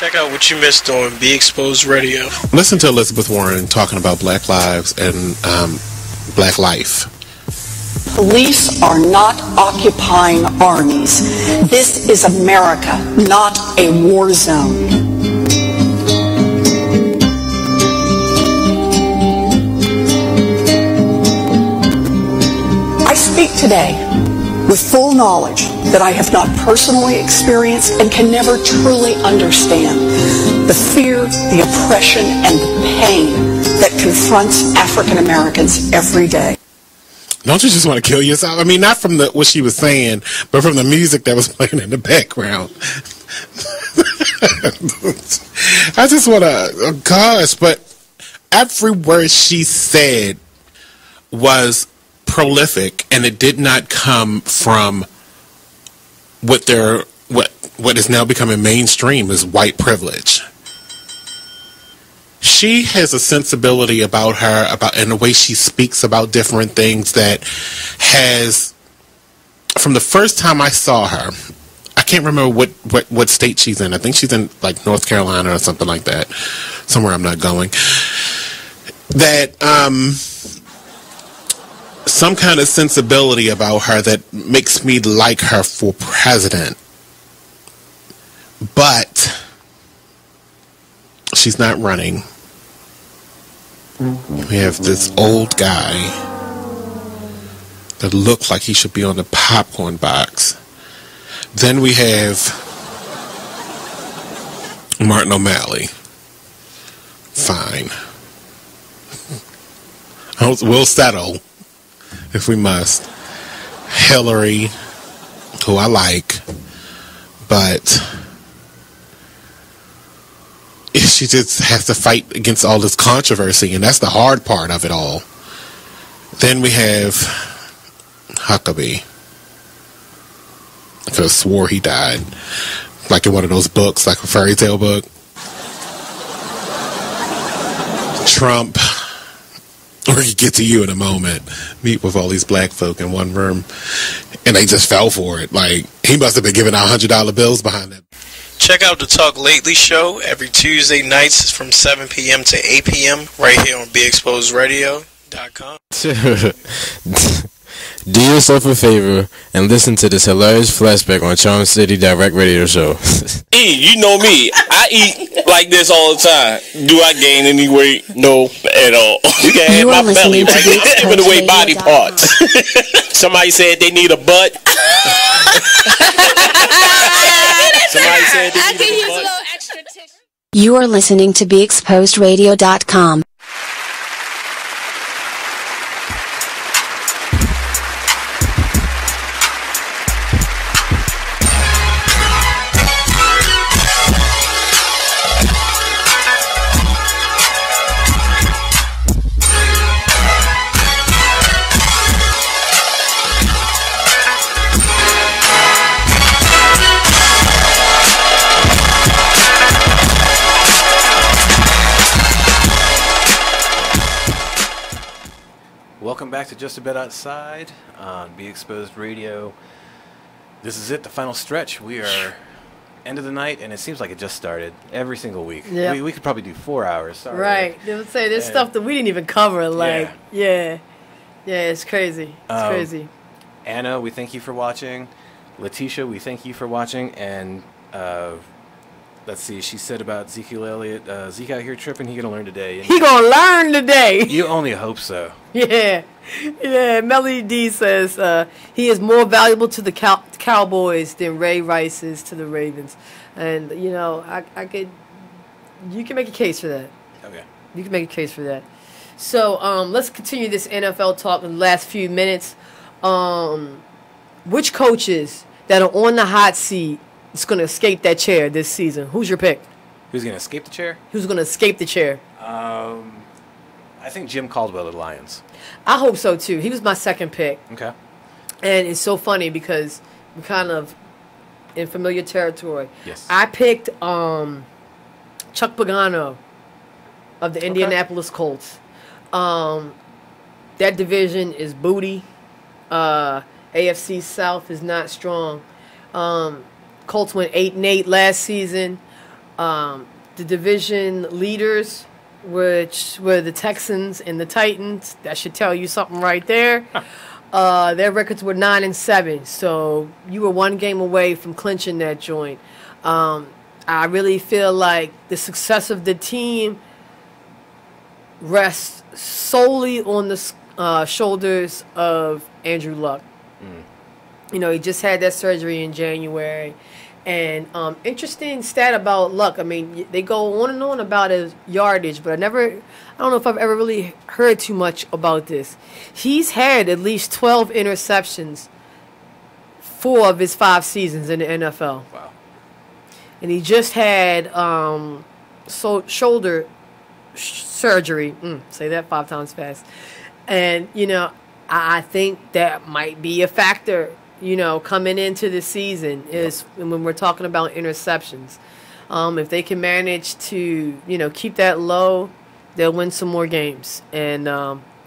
Check out what you missed on Be Exposed Radio. Listen to Elizabeth Warren talking about Black lives and Black life. Police are not occupying armies. This is America, not a war zone. I speak today with full knowledge that I have not personally experienced and can never truly understand the fear, the oppression, and the pain that confronts African Americans every day. Don't you just want to kill yourself? I mean, not from what she was saying, but from the music that was playing in the background. I just want to, oh gosh, but every word she said was prolific, and it did not come from what is now becoming mainstream as white privilege. She has a sensibility about her, and the way she speaks about different things that has, from the first time I saw her, I can't remember what state she's in. I think she's in like North Carolina or something like that, somewhere I'm not going. That some kind of sensibility about her that makes me like her for president. But she's not running. We have this old guy that looks like he should be on the popcorn box. Then we have Martin O'Malley. Fine. We'll settle if we must. Hillary, who I like, but she just has to fight against all this controversy, and that's the hard part of it all. Then we have Huckabee. I could have swore he died, like in one of those books, like a fairy tale book. Trump, we're going to get to you in a moment. Meet with all these black folk in one room, and they just fell for it. Like, he must have been giving out $100 bills behind that. Check out the Talk Lately show every Tuesday nights from 7 p.m. to 8 p.m. right here on BeExposedRadio.com. Do yourself a favor and listen to this hilarious flashback on Charm City Direct Radio Show. You know me. I eat like this all the time. Do I gain any weight? No, at all. You can have my belly right now. I'm giving away body parts. Somebody said they need a butt. Somebody said they need a butt. You are listening to BeExposedRadio.com. Welcome back to Just a Bit Outside on Be Exposed Radio. This is it, the final stretch. We are end of the night, and it seems like it just started every single week. Yep. We could probably do 4 hours. Sorry. Right. They would say there's stuff that we didn't even cover. Like, yeah, it's crazy. It's crazy. Anna, we thank you for watching. Letitia, we thank you for watching. And let's see, she said about Ezekiel Elliott, Zeke out here tripping, he gonna learn today. He gonna learn today. You only hope so. Yeah. Melody D says he is more valuable to the Cowboys than Ray Rice is to the Ravens, and you know you can make a case for that. Okay. You can make a case for that. So let's continue this NFL talk in the last few minutes. Which coaches that are on the hot seat is going to escape that chair this season? Who's your pick? Who's going to escape the chair? Who's going to escape the chair? I think Jim Caldwell of the Lions. I hope so, too. He was my second pick. Okay. And it's so funny because we're kind of in familiar territory. Yes. I picked Chuck Pagano of the Indianapolis Colts. That division is booty. AFC South is not strong. Colts went 8-8 last season. The division leaders, which were the Texans and the Titans, that should tell you something right there. Their records were 9-7, so you were one game away from clinching that joint. I really feel like the success of the team rests solely on the shoulders of Andrew Luck. You know, he just had that surgery in January. And interesting stat about Luck. I mean, they go on and on about his yardage, but I don't know if I've ever really heard too much about this. He's had at least 12 interceptions 4 of his 5 seasons in the NFL. Wow. And he just had shoulder surgery. Say that 5 times fast. And, you know, I think that might be a factor, you know, coming into the season is when we're talking about interceptions. If they can manage to, you know, keep that low, they'll win some more games, and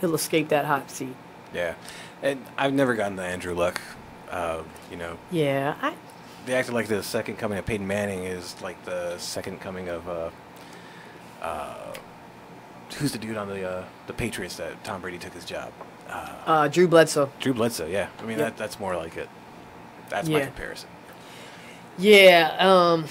he'll escape that hot seat. Yeah, and I've never gotten the Andrew Luck, you know. Yeah, they acted like the second coming of Peyton Manning is like the second coming of who's the dude on the Patriots that Tom Brady took his job? Drew Bledsoe. Drew Bledsoe, yeah. I mean, that's more like it. That's my comparison. Yeah,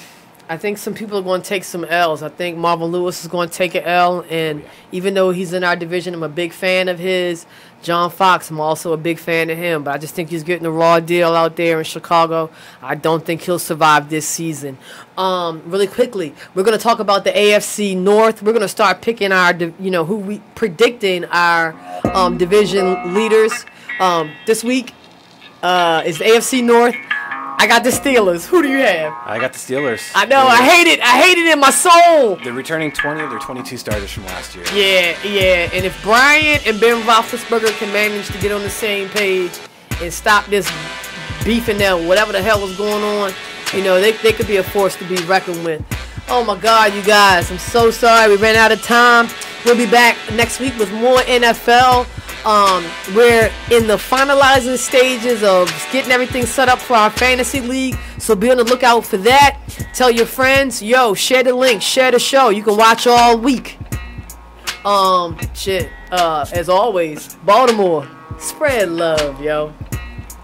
I think some people are going to take some L's. I think Marvin Lewis is going to take an L, and even though he's in our division, I'm a big fan of his. John Fox, I'm also a big fan of him, but I just think he's getting a raw deal out there in Chicago. I don't think he'll survive this season. Really quickly, we're going to talk about the AFC North. We're going to start picking our, who we predicting our division leaders. This week is the AFC North. I got the Steelers. Who do you have? I got the Steelers. I know. I hate it. I hate it in my soul. They're returning 20 of their 22 starters from last year. Yeah. And if Bryant and Ben Roethlisberger can manage to get on the same page and stop this beefing there, whatever the hell is going on, they could be a force to be reckoned with. Oh, my God, you guys. I'm so sorry. We ran out of time. We'll be back next week with more NFL. We're in the finalizing stages of getting everything set up for our fantasy league, so be on the lookout for that. Tell your friends, share the link, share the show. You can watch all week. As always, Baltimore, spread love, yo.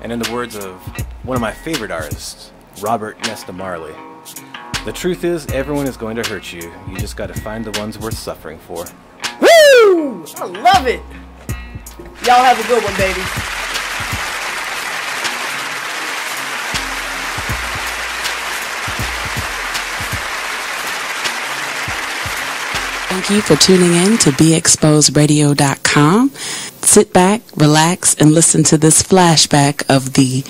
And in the words of one of my favorite artists, Robert Nesta Marley, the truth is everyone is going to hurt you. You just got to find the ones worth suffering for. Woo! I love it. Y'all have a good one, baby. Thank you for tuning in to BeExposedRadio.com. Sit back, relax, and listen to this flashback of the